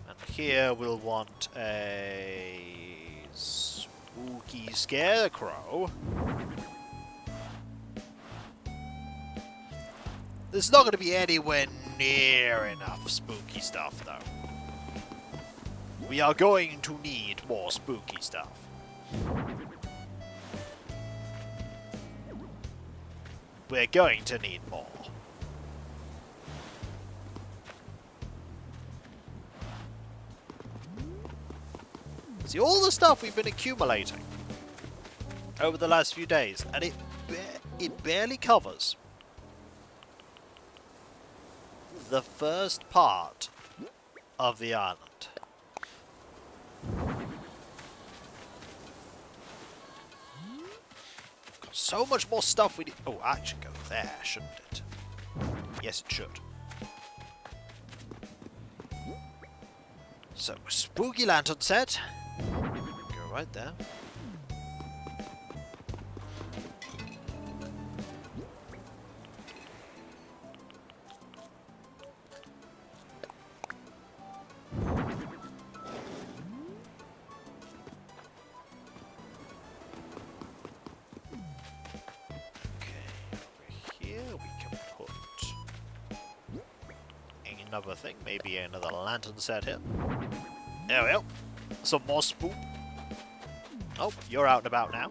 And here we'll want a spooky scarecrow. There's not going to be anywhere near enough spooky stuff, though. We are going to need more spooky stuff. We're going to need more. See, all the stuff we've been accumulating over the last few days, and it barely covers the first part of the island. Got so much more stuff we need. Oh, I should go there, shouldn't it? Yes, it should. So, spooky lantern set. Go right there. Another thing, maybe another lantern set here. There we go. Some more spoop. Oh, you're out and about now.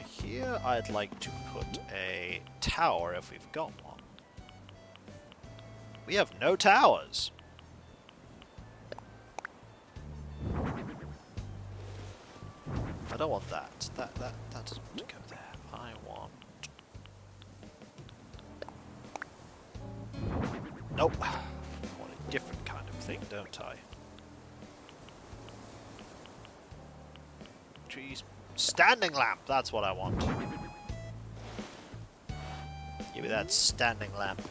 Here I'd like to put a tower if we've got one. We have no towers. I don't want that. That doesn't want to go there. I want... Nope. I want a different kind of thing, don't I? Trees. Standing lamp, that's what I want. Give me that standing lamp.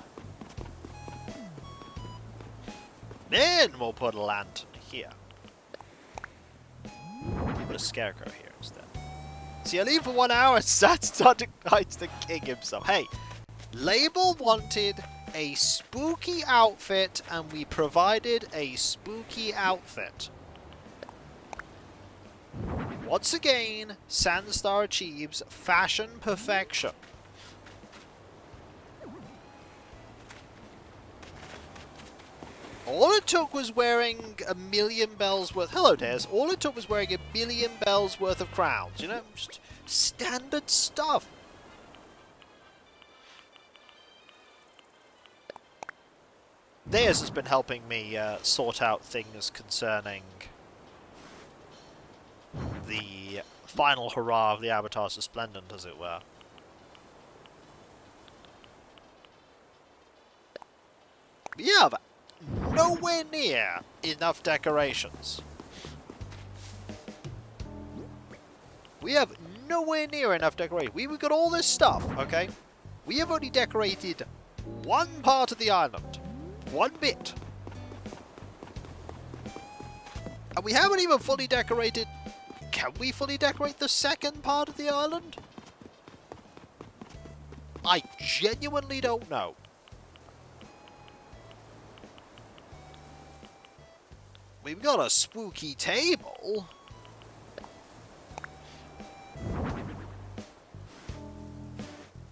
Then we'll put a lantern here. Put a scarecrow here instead. See, I leave for 1 hour and started hides the king himself. Hey, Label wanted a spooky outfit, and we provided a spooky outfit. Once again, Sandstar achieves fashion perfection. All it took was wearing 1,000,000 bells worth... Hello, Des. All it took was wearing 1,000,000 bells worth of crowns. You know, just standard stuff. Theirs has been helping me sort out things concerning the final hurrah of the Avatars Resplendent, as it were. We have nowhere near enough decorations. We have nowhere near enough decorations. We've got all this stuff, okay? We have only decorated one part of the island. One bit. And we haven't even fully decorated... Can we fully decorate the second part of the island? I genuinely don't know. We've got a spooky table.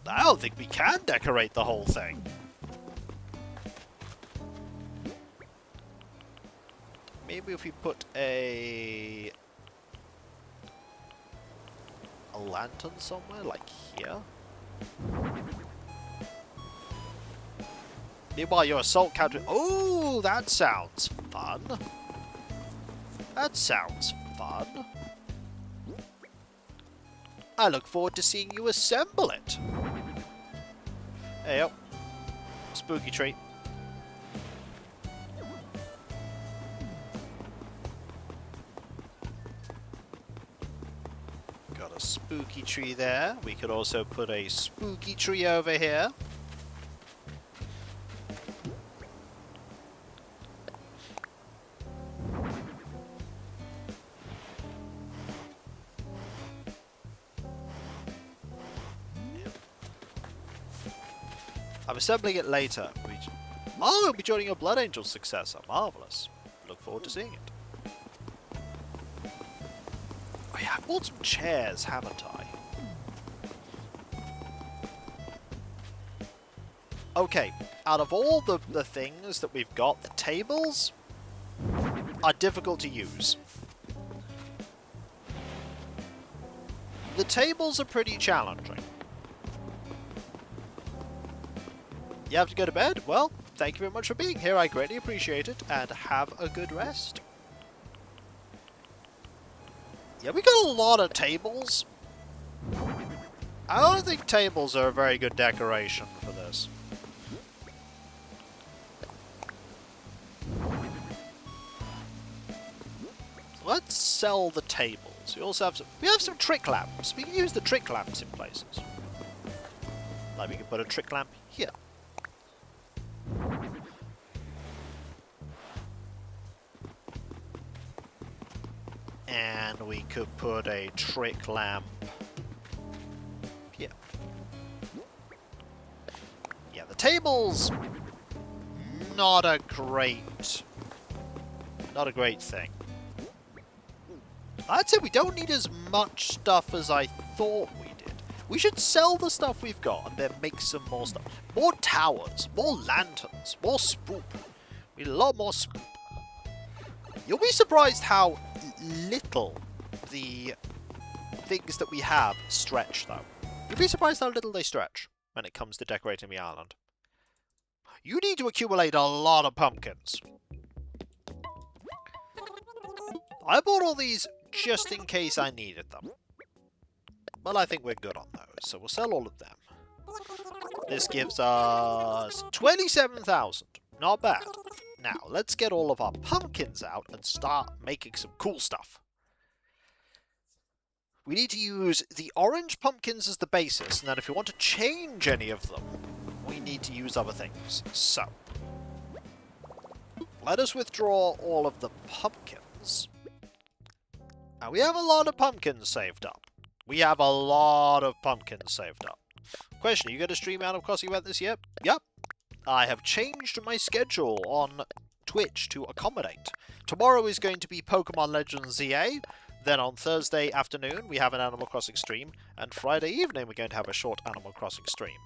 I don't think we can decorate the whole thing. Maybe if we put a lantern somewhere, like here. Meanwhile, your assault counter. Oh, that sounds fun. That sounds fun. I look forward to seeing you assemble it. Hey, yo. Spooky tree. Got a spooky tree there. We could also put a spooky tree over here. I'm assembling it later. Oh, we'll be joining your Blood Angel successor. Marvellous. Look forward to seeing it. Oh yeah, I bought some chairs, haven't I? Okay, out of all the things that we've got, the tables are difficult to use. The tables are pretty challenging. You have to go to bed? Well, thank you very much for being here. I greatly appreciate it, and have a good rest. Yeah, we got a lot of tables. I don't think tables are a very good decoration for this. Let's sell the tables. We also have some trick lamps. We can use the trick lamps in places. Like we can put a trick lamp here. And we could put a trick lamp here. Yeah, the tables, not a great thing. I'd say we don't need as much stuff as I thought we did. We should sell the stuff we've got and then make some more stuff. More towers, more lanterns, more spoop. We need a lot more spoop. You'll be surprised how little the things that we have stretch, though. You'll be surprised how little they stretch when it comes to decorating the island. You need to accumulate a lot of pumpkins. I bought all these just in case I needed them. Well, I think we're good on those, so we'll sell all of them. This gives us 27,000. Not bad. Now, let's get all of our pumpkins out and start making some cool stuff. We need to use the orange pumpkins as the basis, and then if we want to change any of them, we need to use other things. So, let us withdraw all of the pumpkins. Now, we have a lot of pumpkins saved up. We have a lot of pumpkins saved up. Question, are you going to stream Animal Crossing about this yet? Yep. I have changed my schedule on Twitch to accommodate. Tomorrow is going to be Pokemon Legends ZA. Then on Thursday afternoon, we have an Animal Crossing stream. And Friday evening, we're going to have a short Animal Crossing stream.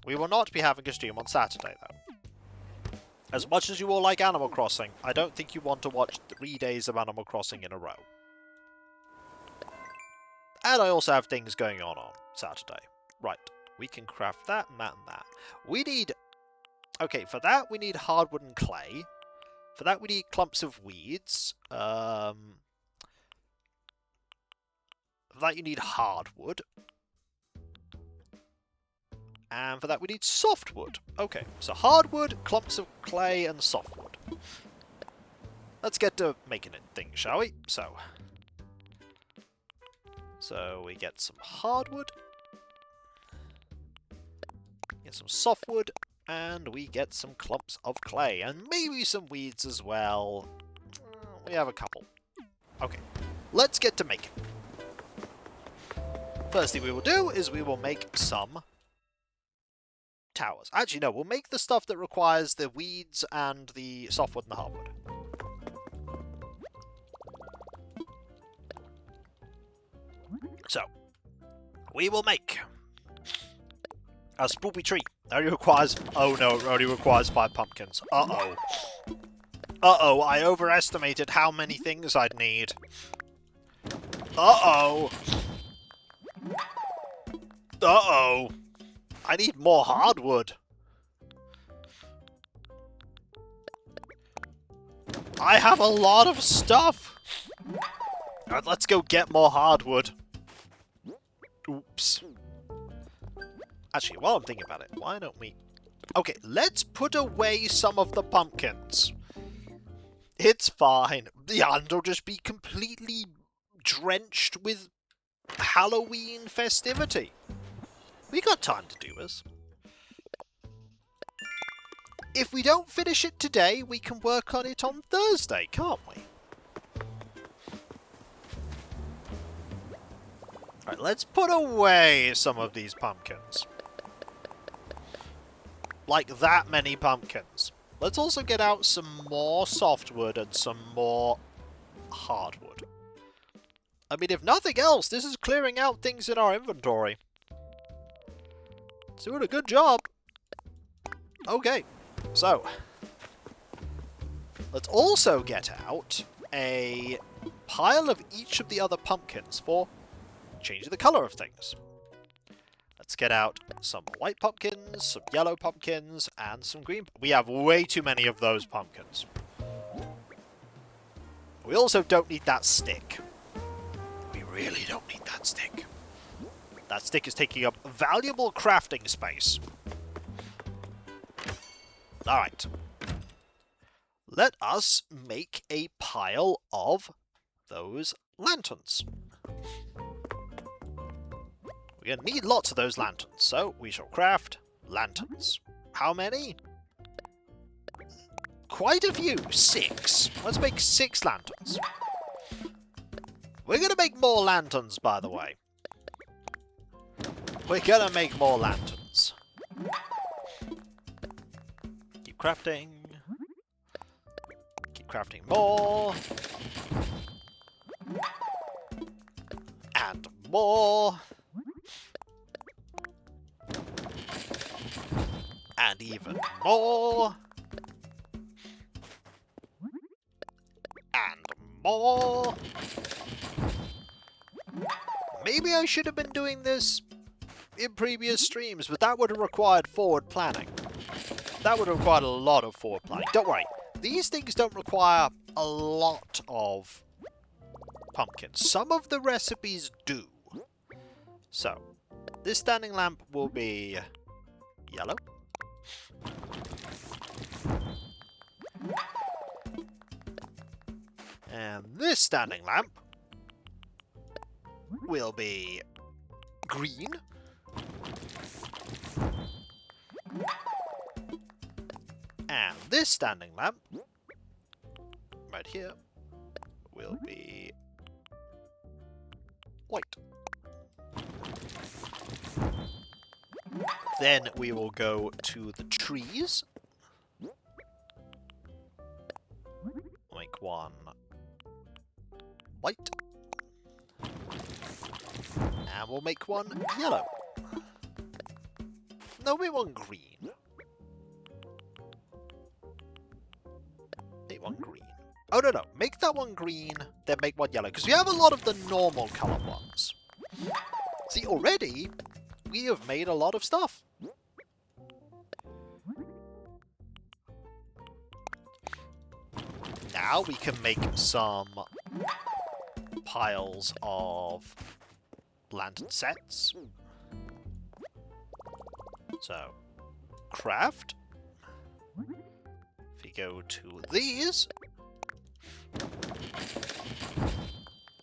We will not be having a stream on Saturday, though. As much as you all like Animal Crossing, I don't think you want to watch 3 days of Animal Crossing in a row. And I also have things going on Saturday. Right, we can craft that and that and that. We need... Okay, for that we need hardwood and clay. For that we need clumps of weeds. For that you need hardwood. And for that we need softwood. Okay, so hardwood, clumps of clay, and softwood. Let's get to making it things, shall we? So we get some hardwood. Get some softwood. And we get some clumps of clay. And maybe some weeds as well. We have a couple. Okay, let's get to making. First thing we will do is we will make some towers. Actually, no, we'll make the stuff that requires the weeds and the softwood and the hardwood. So, we will make a spoopy tree. It only requires... Oh no, it only requires 5 pumpkins. Uh-oh. Uh-oh, I overestimated how many things I'd need. Uh-oh. Uh-oh. I need more hardwood. I have a lot of stuff. Alright, let's go get more hardwood. Oops. Actually, while I'm thinking about it, why don't we... Okay, let's put away some of the pumpkins. It's fine. The island will just be completely drenched with Halloween festivity. We got time to do this. If we don't finish it today, we can work on it on Thursday, can't we? Alright, let's put away some of these pumpkins. Like that many pumpkins. Let's also get out some more softwood and some more hardwood. I mean, if nothing else, this is clearing out things in our inventory. It's doing a good job. Okay, so let's also get out a pile of each of the other pumpkins for changing the color of things. Let's get out some white pumpkins, some yellow pumpkins, and some green. We have way too many of those pumpkins. We also don't need that stick. We really don't need that stick. That stick is taking up valuable crafting space. Alright. Let us make a pile of those lanterns. We're going to need lots of those lanterns, so we shall craft lanterns. How many? Quite a few. 6. Let's make 6 lanterns. We're going to make more lanterns, by the way. We're going to make more lanterns. Keep crafting. Keep crafting more. And more. And even more. And more. Maybe I should have been doing this in previous streams, but that would have required forward planning. That would have required a lot of forward planning. Don't worry, these things don't require a lot of pumpkins. Some of the recipes do. So, this standing lamp will be yellow. And this standing lamp will be green. And this standing lamp, right here, will be white. Then we will go to the trees. Make one white. And we'll make one yellow. No, we want green. Make one green. Oh, no, no. Make that one green, then make one yellow. Because we have a lot of the normal colour ones. See, already, we have made a lot of stuff. Now we can make some piles of lantern sets. So, craft. If we go to these,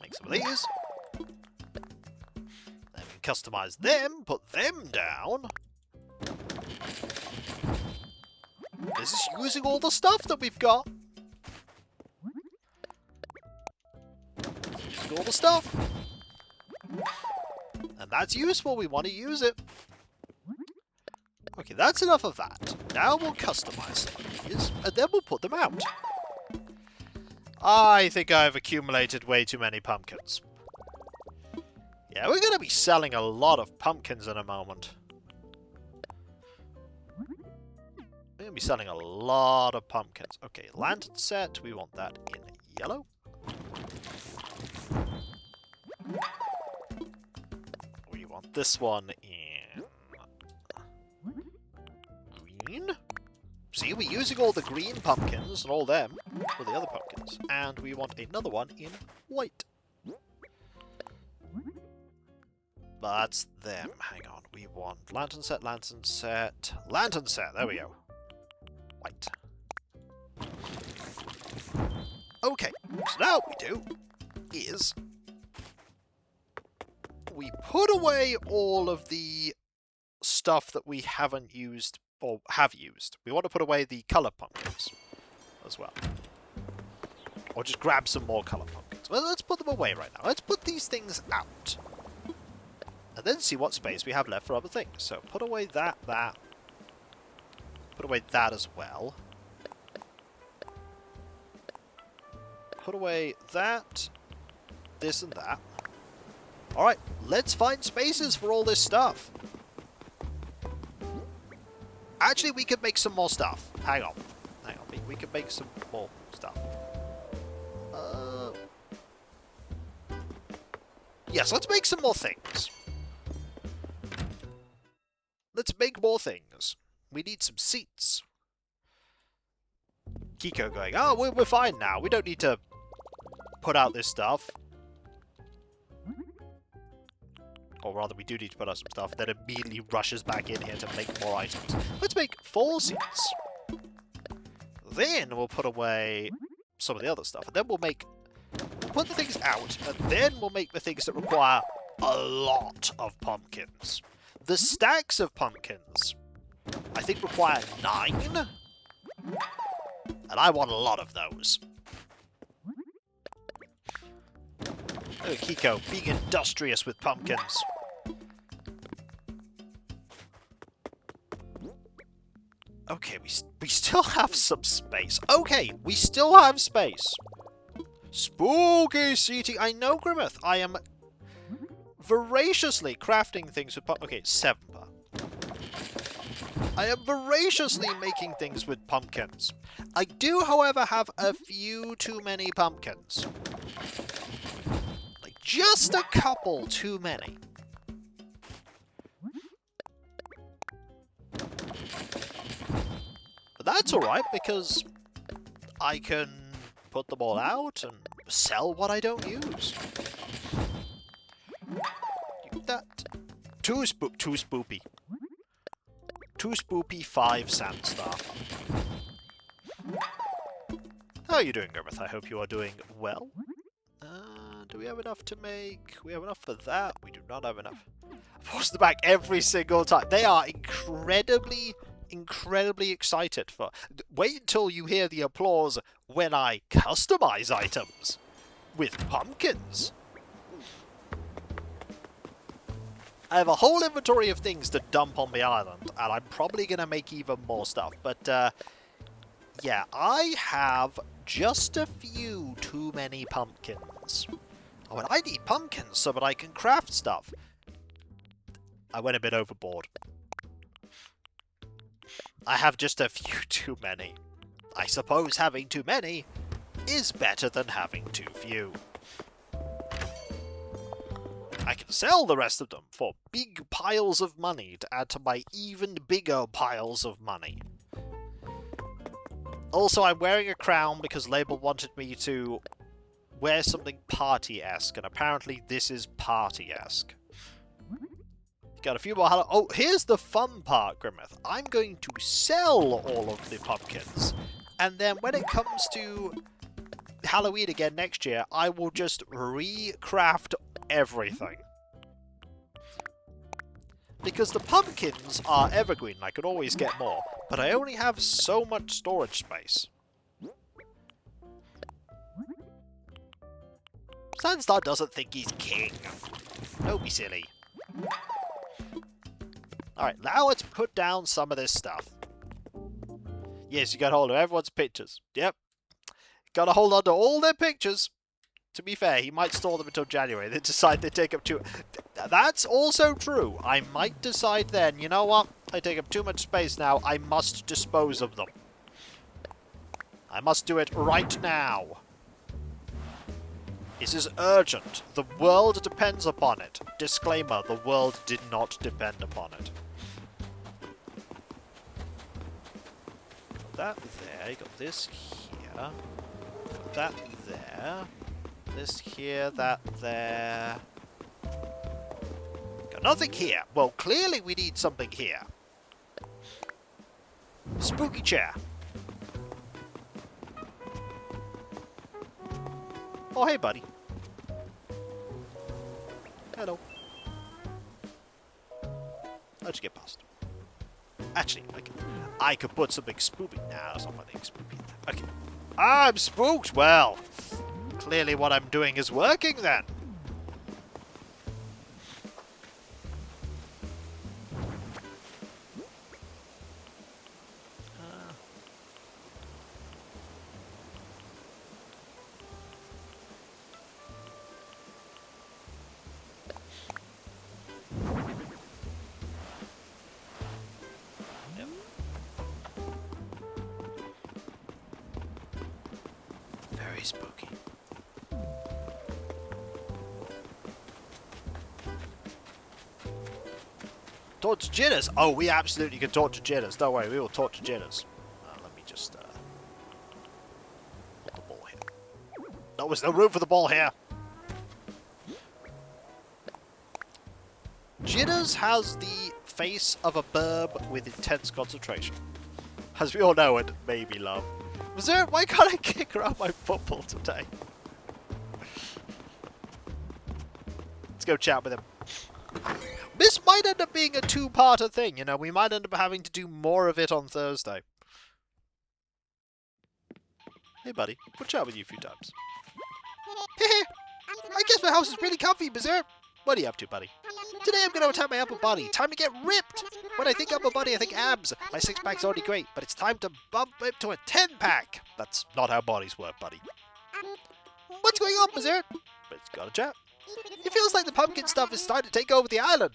make some of these. Then we can customize them, put them down. This is using all the stuff that we've got. all the stuff. And that's useful, we want to use it. Okay, that's enough of that. Now we'll customize some of these, and then we'll put them out. I think I've accumulated way too many pumpkins. Yeah, we're going to be selling a lot of pumpkins in a moment. We're going to be selling a lot of pumpkins. Okay, lantern set, we want that in yellow. We want this one in green. See, we're using all the green pumpkins and all them for the other pumpkins. And we want another one in white. That's them. Hang on. We want lantern set, lantern set, lantern set. There we go. White. Okay. So now what we do is we put away all of the stuff that we haven't used or have used. We want to put away the colour pumpkins as well. Or just grab some more colour pumpkins. Well, let's put them away right now. Let's put these things out. And then see what space we have left for other things. So put away that. Put away that as well. Put away that, this and that. Alright, let's find spaces for all this stuff. Actually, we could make some more stuff. Hang on. We could make some more stuff. Yes, let's make some more things. Let's make more things. We need some seats. Kiko going, oh, we're fine now. We don't need to put out this stuff. Or rather, we do need to put out some stuff. Then immediately rushes back in here to make more items. Let's make 4 seats. Then we'll put away some of the other stuff. And then we'll put the things out. And then we'll make the things that require a lot of pumpkins. The stacks of pumpkins, I think, require 9. And I want a lot of those. Oh, Kiko, being industrious with pumpkins. Okay, we still have some space. Okay, we still have space. Spooky seating. I know, Grimmeth. I am voraciously crafting things with okay, 7 per. I am voraciously making things with pumpkins. I do, however, have a few too many pumpkins. Like, just a couple too many. But that's alright, because I can put them all out and sell what I don't use. That. Too spoopy. 2 spoopy, 5 sandstar. How are you doing, Grimmeth? I hope you are doing well. Do we have enough to make? We have enough for that. We do not have enough. Force the back every single time. They are incredibly excited for... Wait until you hear the applause when I customize items with pumpkins. I have a whole inventory of things to dump on the island, and I'm probably going to make even more stuff. But, yeah, I have just a few too many pumpkins. Oh, and I need pumpkins so that I can craft stuff. I went a bit overboard. I have just a few too many. I suppose having too many is better than having too few. I can sell the rest of them for big piles of money to add to my even bigger piles of money. Also, I'm wearing a crown because Label wanted me to wear something party-esque, and apparently this is party-esque. Got a few more... Oh, here's the fun part, Grimmeth. I'm going to sell all of the pumpkins, and then when it comes to Halloween again next year, I will just recraft everything. Because the pumpkins are evergreen, I can always get more, but I only have so much storage space. Sandstar doesn't think he's king. Don't be silly. Alright, now let's put down some of this stuff. Yes, you got hold of everyone's pictures. Yep. Got to hold on to all their pictures. To be fair, he might store them until January. Then decide they take up too... That's also true. I might decide then, you know what? I take up too much space now. I must dispose of them. I must do it right now. This is urgent. The world depends upon it. Disclaimer, the world did not depend upon it. Got that there. You got this here. Got that there. This here, that there. Got nothing here. Well, clearly we need something here. Spooky chair. Oh, hey, buddy. Hello. How'd you get past? Actually, I could put something spoopy. Nah, something spoopy. Okay. I'm spooked. Well, clearly what I'm doing is working then. Very spooky. Talk to Jitters. Oh, we absolutely can talk to Jitters. Don't worry, we will talk to Jitters. Let me just put the ball here. No, there's no room for the ball here. Jitters has the face of a burb with intense concentration. As we all know, it made me laugh. Berserk, why can't I kick around my football today? Let's go chat with him. This might end up being a two-parter thing, you know. We might end up having to do more of it on Thursday. Hey, buddy. We'll chat with you a few times. I guess my house is really comfy, Berserk. What are you up to, buddy? Today I'm going to attack my upper body. Time to get ripped! When I think upper body, I think abs. My six-pack's already great, but it's time to bump it to a 10-pack. That's not how bodies work, buddy. What's going on, Berserk? It's got a chat. It feels like the pumpkin stuff is starting to take over the island.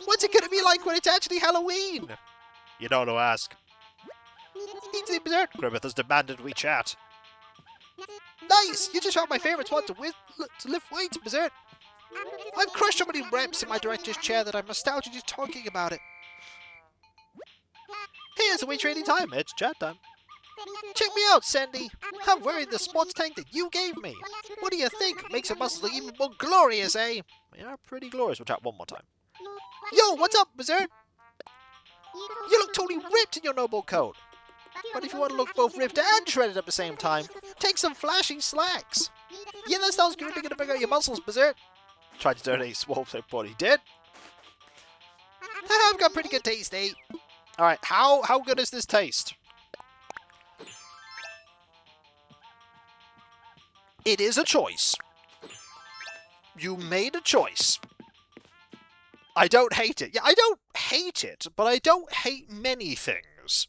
What's it going to be like when it's actually Halloween? You don't know to ask. Easy, Berserk. Grimmeth has demanded we chat. Nice! You just found my favourite spot to lift weights, Berserk. I've crushed so many reps in my director's chair that I'm nostalgic just talking about it. Here's a weight training time. It's chat time. Check me out, Sandy. I'm wearing the sports tank that you gave me. What do you think? Makes your muscles look even more glorious, eh? They are pretty glorious. We'll chat one more time. Yo, what's up, Berserk? You look totally ripped in your noble coat. But if you want to look both ripped and shredded at the same time, take some flashing slacks. Yeah, that sounds good. You're going to bring out your muscles, Berserk. Tried to donate small plate body. Did? I've got pretty good taste, eh? Alright, how good is this taste? It is a choice. You made a choice. I don't hate it. Yeah, I don't hate it, but I don't hate many things.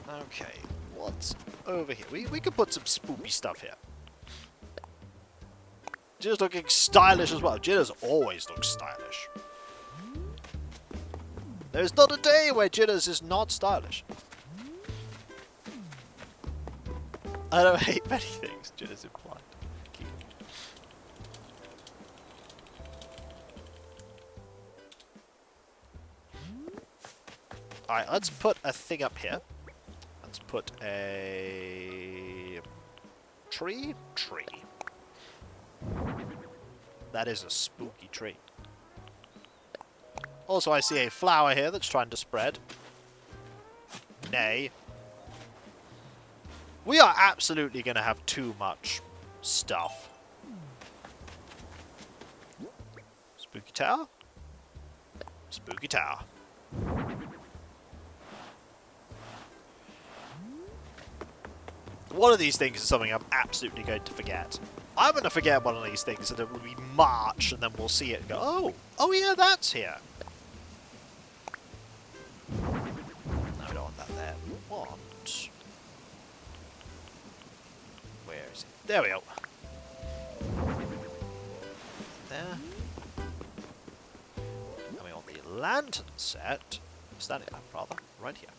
Okay, what's over here? We could put some spoopy stuff here. Jitter's looking stylish as well. Jitter's always looks stylish. There's not a day where Jitters is not stylish. I don't hate many things, Jitters implied. Alright, let's put a thing up here. Let's put a tree. That is a spooky tree. Also, I see a flower here that's trying to spread. Nay. We are absolutely going to have too much stuff. Spooky tower. Spooky tower. One of these things is something I'm absolutely going to forget. I'm going to forget one of these things, and it will be March, and then we'll see it and go, oh yeah, that's here. No, we don't want that there. We want... Where is it? There we go. There. And we want the lantern set, standing lamp rather, right here.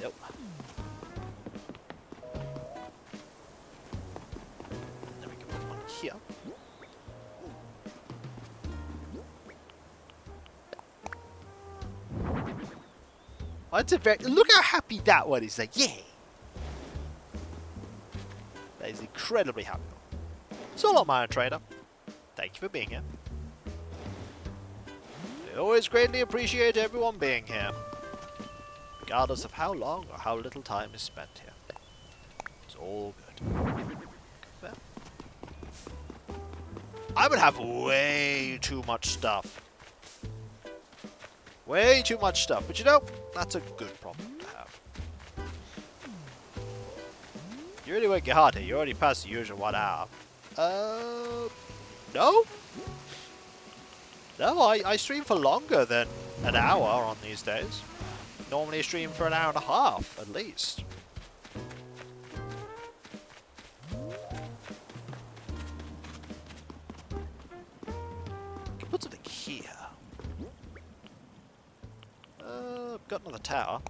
Yep. And then we can put one here. Oh, that's a very... Look how happy that one is. Like, yeah! That is incredibly happy. So long, Miner Trader. Thank you for being here. We always greatly appreciate everyone being here, regardless of how long or how little time is spent here. It's all good. There. I would have way too much stuff. Way too much stuff, but you know, that's a good problem to have. You're really working hard here. You already passed the usual 1 hour. No? No, I stream for longer than an hour on these days. Normally I stream for an hour and a half, at least. Can put something here. I've got another tower.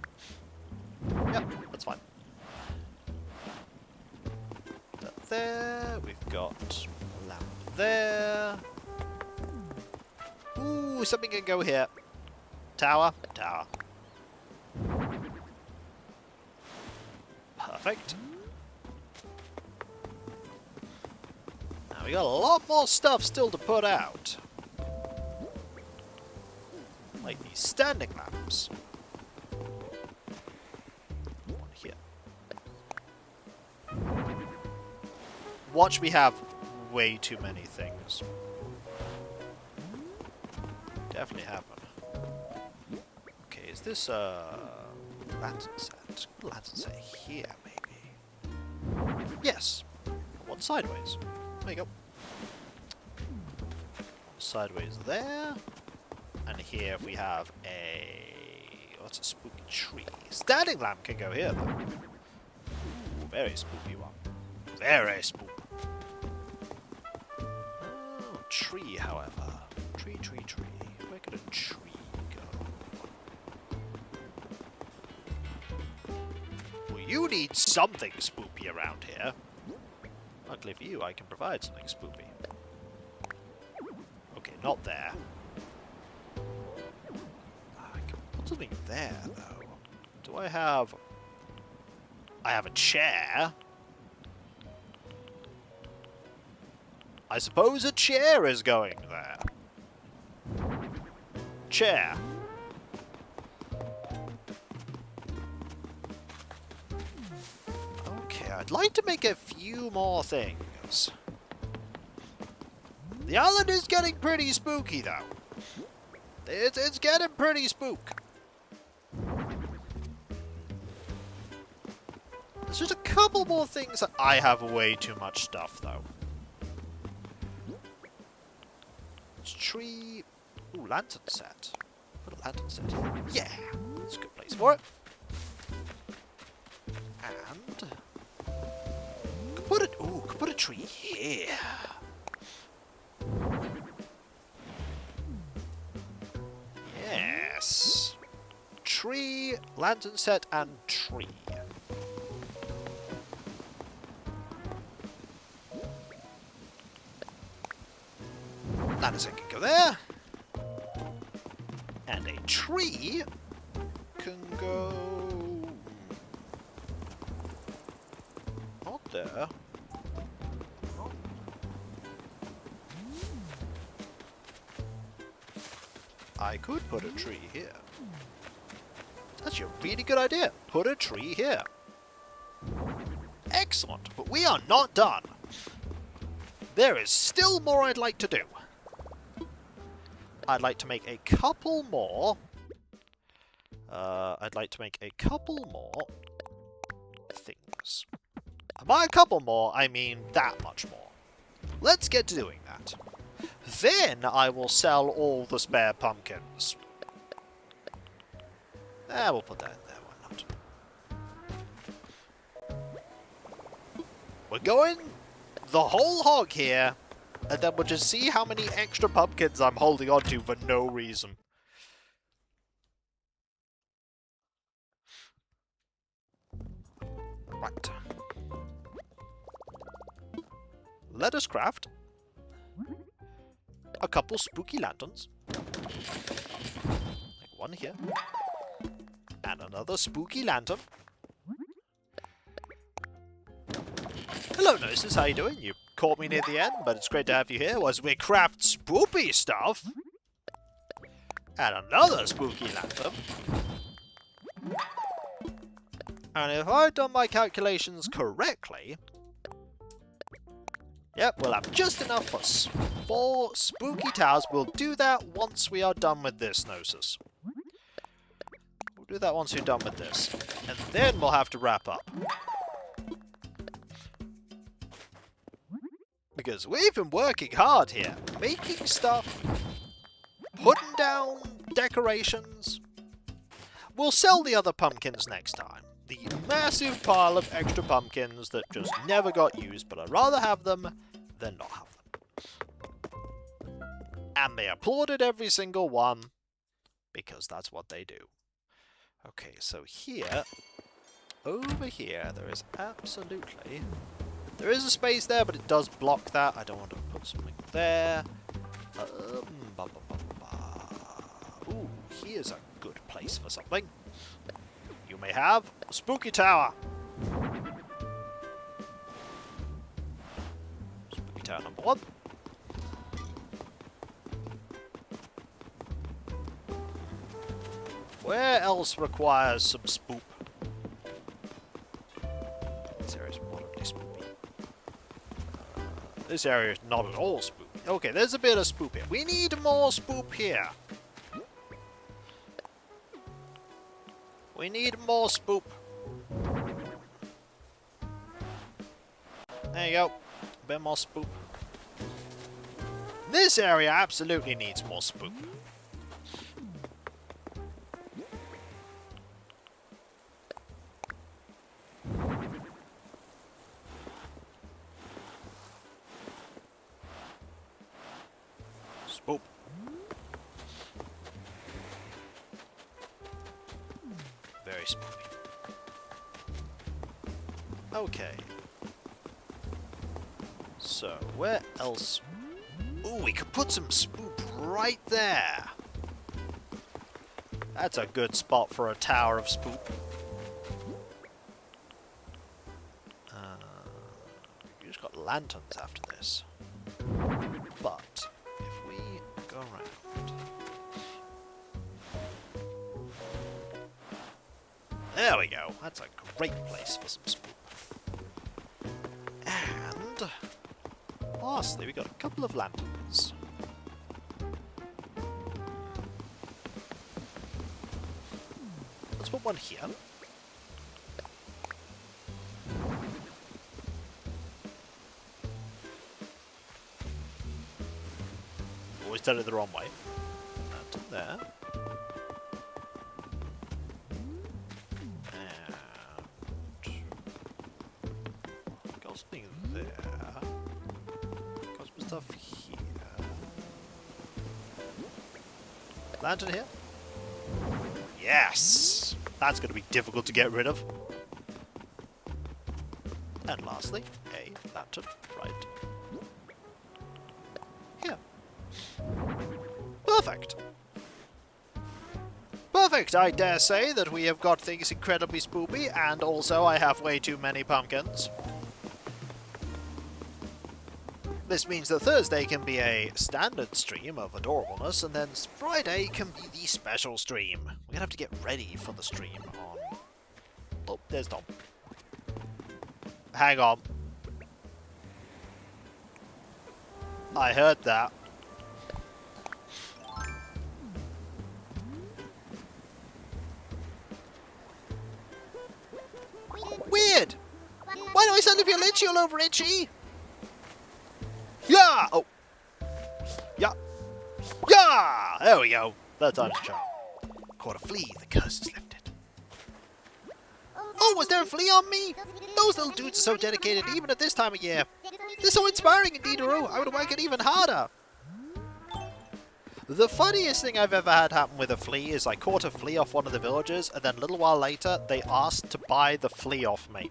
Yep, that's fine. That there, we've got a lamp there. Ooh, something can go here. Tower, tower. Perfect. Now we got a lot more stuff still to put out. Like these standing lamps. One here. Watch me have way too many things. Definitely happen. Okay, is this a lantern set? Lantern set here, maybe? Yes. One sideways. There you go. One sideways there. And here we have a... What's a spooky tree? Standing lamp can go here, though. Ooh, very spooky one. Very spooky. Oh, tree, however. Tree, tree, tree. Where could a tree go? Well, you need something spoopy around here. Luckily for you, I can provide something spoopy. Okay, not there. I can put something there, though. Do I have... I have a chair. I suppose a chair is going there. Chair. Okay, I'd like to make a few more things. The island is getting pretty spooky, though. It's getting pretty spook. There's just a couple more things that I have way too much stuff, though. It's tree... Ooh, lantern set. Put a lantern set here. Yeah! That's a good place for it. And... Could put a tree here. Yes. Tree, lantern set, and tree. Lantern set can go there. And a tree can go... Not there. I could put a tree here. That's a really good idea. Put a tree here. Excellent, but we are not done. there is still more I'd like to do. I'd like to make a couple more. I'd like to make a couple more things. By a couple more, I mean that much more. Let's get to doing that. Then I will sell all the spare pumpkins. We'll put that in there, why not? We're going the whole hog here, and then we'll just see how many extra pumpkins I'm holding on to for no reason. Right. Let us craft a couple spooky lanterns. Like one here. And another spooky lantern. Hello, nurses. How you doing? You caught me near the end, but it's great to have you here as we craft spoopy stuff. And another spooky lantern. And if I've done my calculations correctly, yep, we'll have just enough for 4 spooky towers. We'll do that once we are done with this, Gnosis. We'll do that once we're done with this. And then we'll have to wrap up. Because we've been working hard here. Making stuff. Putting down decorations. We'll sell the other pumpkins next time. The massive pile of extra pumpkins that just never got used, but I'd rather have them than not have them. And they applauded every single one, because that's what they do. Okay, so here, over here, there is absolutely... There is a space there, but it does block that. I don't want to put something there. Ooh, here's a good place for something. You may have a spooky tower. Spooky tower number 1. Where else requires some spoop? This area is moderately spoopy. This area is not at all spoopy. Okay, there's a bit of spoop here. We need more spoop here. We need more spoop. There you go. A bit more spoop. This area absolutely needs more spoop. Spoop. Very spoopy. Okay. So, where else? Ooh, we could put some spoop right there. That's a good spot for a tower of spoop. You just got lanterns after this. But, if we go around... There we go. That's a great place for some spoop. And... lastly, we got a couple of lanterns. Let's put one here. Always done it the wrong way. Lantern there. And... got something there. Got some stuff here. Lantern here? Yes! That's going to be difficult to get rid of. And lastly, a lantern right here. Perfect! Perfect! I dare say that we have got things incredibly spoopy, and also I have way too many pumpkins. This means that Thursday can be a standard stream of adorableness, and then Friday can be the special stream. We're gonna have to get ready for the stream on... Oh, there's Tom. Hang on. I heard that. Weird! Why do I suddenly feel itchy all over itchy? Yeah! Oh. Yeah. Yeah! There we go. Third time's a charm. Caught a flea. The curse is lifted. Oh, was there a flea on me? Those little dudes are so dedicated even at this time of year. They're so inspiring indeed, Uru. I would work it even harder. The funniest thing I've ever had happen with a flea is I caught a flea off one of the villagers, and then a little while later, they asked to buy the flea off me.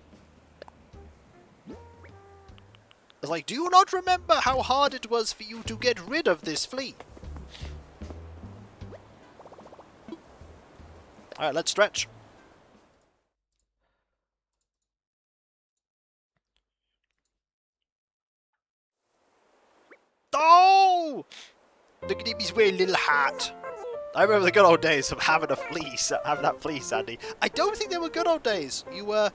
It's like, do you not remember how hard it was for you to get rid of this flea? Alright, let's stretch. Oh! Look at him, he's wearing a little hat. I remember the good old days of having a fleece, having that fleece, Andy. I don't think they were good old days. You were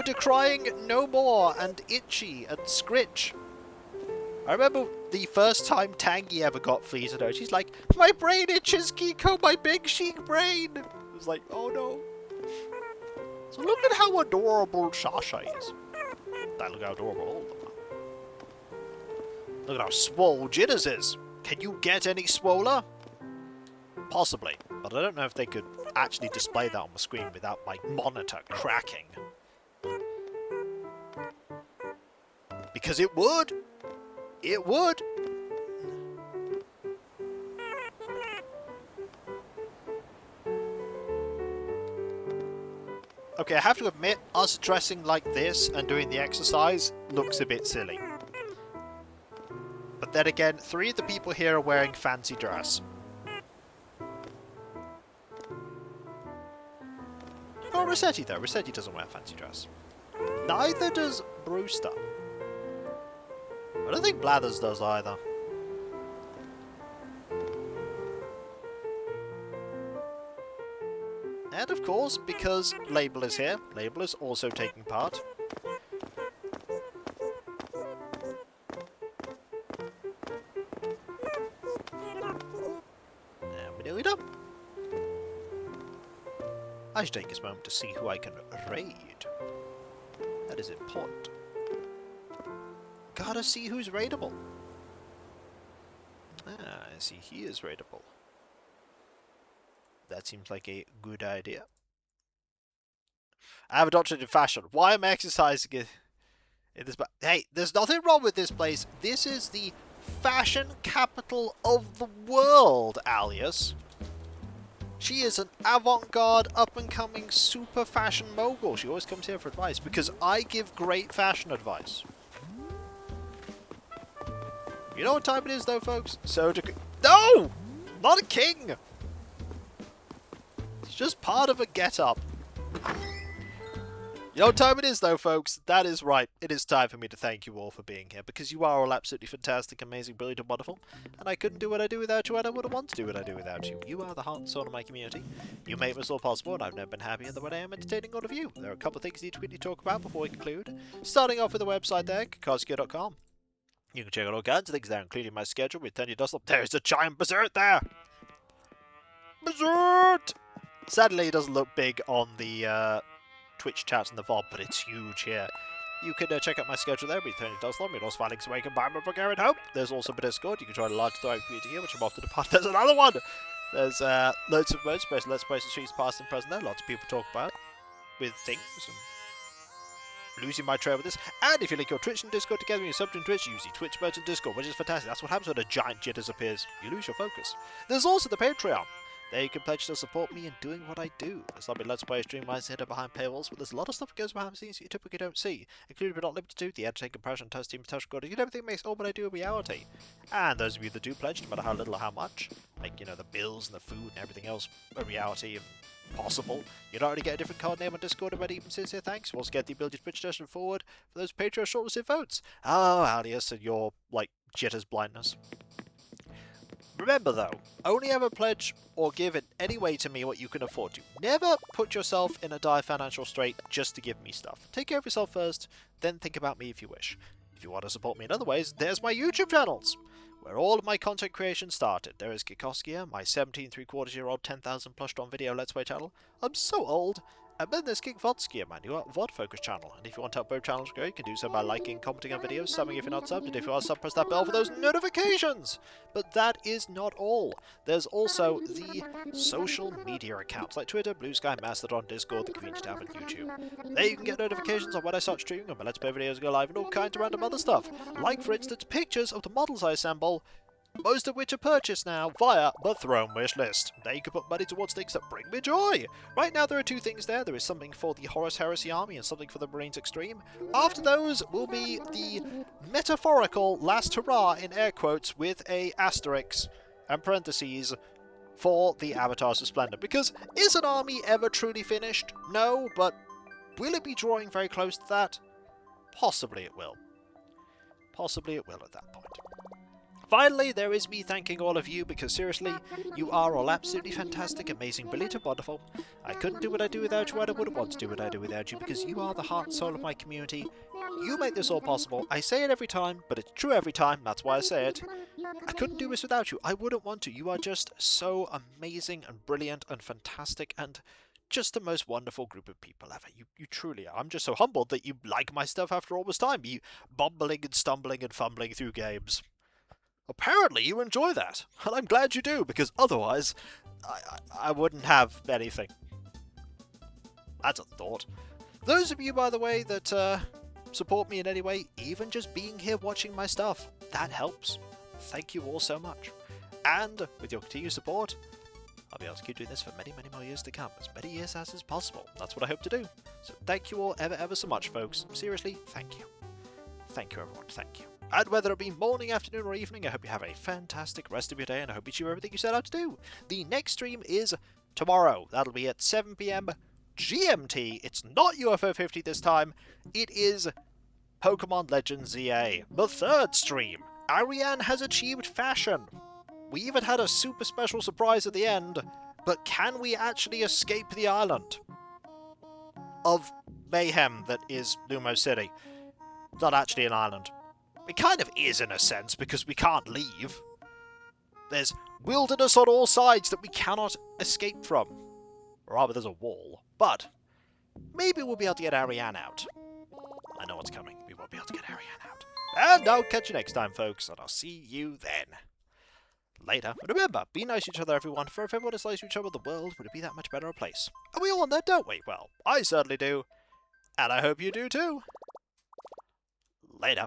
decrying No More and Itchy and Scritch. I remember the first time Tangy ever got fleas at her. She's like, my brain itches, Kiko, my big chic brain. It was like, oh no. So look at how adorable Sasha is. Look how adorable all of them are. Look at how swole Jitters is. Can you get any swoller? Possibly, but I don't know if they could actually display that on the screen without my monitor cracking. Because it would! It would! Okay, I have to admit, us dressing like this and doing the exercise looks a bit silly. But then again, 3 of the people here are wearing fancy dress. Oh, Rossetti though. Rossetti doesn't wear fancy dress. Neither does Brewster. I don't think Blathers does either. And of course, because Label is here, Label is also taking part. And we do it up. I should take this moment to see who I can raid. That is important. Gotta see who's raidable. Ah, I see he is raidable. That seems like a good idea. I have a doctorate in fashion. Why am I exercising in this? Hey, there's nothing wrong with this place. This is the fashion capital of the world, Alias. She is an avant-garde, up-and-coming super fashion mogul. She always comes here for advice because I give great fashion advice. You know what time it is, though, folks? No! Not a king! It's just part of a get-up. You know what time it is, though, folks? That is right. It is time for me to thank you all for being here, because you are all absolutely fantastic, amazing, brilliant, and wonderful. And I couldn't do what I do without you, and I wouldn't want to do what I do without you. You are the heart and soul of my community. You make this all possible, and I've never been happier than when I am entertaining all of you. There are a couple of things I need to quickly talk about before we conclude. Starting off with the website there, Kikoskia.com. You can check out all kinds of things there, including my schedule with Tony Dustlop. There's a giant Berserk there! Berserk! Sadly, it doesn't look big on the Twitch chat and the VOD, but it's huge here. You can check out my schedule there with Tony Dustlop. You can also find links where you can buy my book here at home. There's also a Discord. You can join a large thriving community here, which I'm often a part of. There's another one! There's loads of modes, both Let's Plays and streams past and present there. Lots of people talk about with things and losing my trail with this. And if you link your Twitch and Discord together and you're subbed in Twitch, you see Twitch modes and Discord, which is fantastic. That's what happens when a giant jitters appears. You lose your focus. There's also the Patreon. There you can pledge to support me in doing what I do. There's not Let's Play streamlines hidden behind paywalls, but there's a lot of stuff that goes behind the scenes that you typically don't see, including but not limited to the editing, compression, test team, test recording, and everything that makes all what I do a reality. And those of you that do pledge, no matter how little or how much, like, you know, the bills and the food and everything else, a reality and possible, you don't already get a different card name on Discord about even sincere thanks. You also get the ability to pitch session forward for those Patreon shortlisted votes. Oh, Alias and your, like, jitters blindness. Remember though, only ever pledge or give in any way to me what you can afford to. Never put yourself in a dire financial strait just to give me stuff. Take care of yourself first, then think about me if you wish. If you want to support me in other ways, there's my YouTube channels, where all of my content creation started. There is Kikoskia, my 17 3/4-year-old 10,000 plus strong video Let's Play channel. I'm so old. And then there's King Vodskia, my new VOD focus channel. And if you want to help both channels grow, you can do so by liking, commenting on videos, subbing if you're not subbed, and if you are subbed, press that bell for those notifications! But that is not all. There's also the social media accounts like Twitter, Blue Sky, Mastodon, Discord, the Community tab, and YouTube. There you can get notifications on when I start streaming, and my Let's Play videos go live, and all kinds of random other stuff. Like, for instance, pictures of the models I assemble, most of which are purchased now via the Throne Wish list. There you can put money towards things that bring me joy. Right now there are two things there. There is something for the Horus Heresy Army and something for the Marines Extreme. After those will be the metaphorical last hurrah in air quotes with a asterisk and parentheses for the Avatars of Splendor. Because is an army ever truly finished? No, but will it be drawing very close to that? Possibly it will. Possibly it will at that point. Finally, there is me thanking all of you, because seriously, you are all absolutely fantastic, amazing, brilliant, and wonderful. I couldn't do what I do without you, and I wouldn't want to do what I do without you, because you are the heart and soul of my community. You make this all possible. I say it every time, but it's true every time, that's why I say it. I couldn't do this without you. I wouldn't want to. You are just so amazing and brilliant and fantastic and just the most wonderful group of people ever. You truly are. I'm just so humbled that you like my stuff after all this time. You bumbling and stumbling and fumbling through games. Apparently you enjoy that, and I'm glad you do, because otherwise I wouldn't have anything. That's a thought. Those of you, by the way, that support me in any way, even just being here watching my stuff, that helps. Thank you all so much. And with your continued support, I'll be able to keep doing this for many, many more years to come, as many years as is possible. That's what I hope to do. So thank you all ever so much, folks. Seriously, thank you. Thank you, everyone. Thank you. And whether it be morning, afternoon, or evening, I hope you have a fantastic rest of your day, and I hope you achieve everything you set out to do. The next stream is tomorrow. That'll be at 7 PM GMT. It's not UFO 50 this time. It is Pokemon Legends ZA, the third stream. Ariane has achieved fashion. We even had a super special surprise at the end, but can we actually escape the island of mayhem that is Lumos City? Not actually an island. It kind of is in a sense, because we can't leave. There's wilderness on all sides that we cannot escape from. Or rather, there's a wall. But maybe we'll be able to get Ariane out. I know what's coming. We won't be able to get Ariane out. And I'll catch you next time, folks, and I'll see you then. Later. And remember, be nice to each other, everyone, for if everyone is nice to each other, the world would be that much better a place. And we all want that, don't we? Well, I certainly do. And I hope you do too. Later.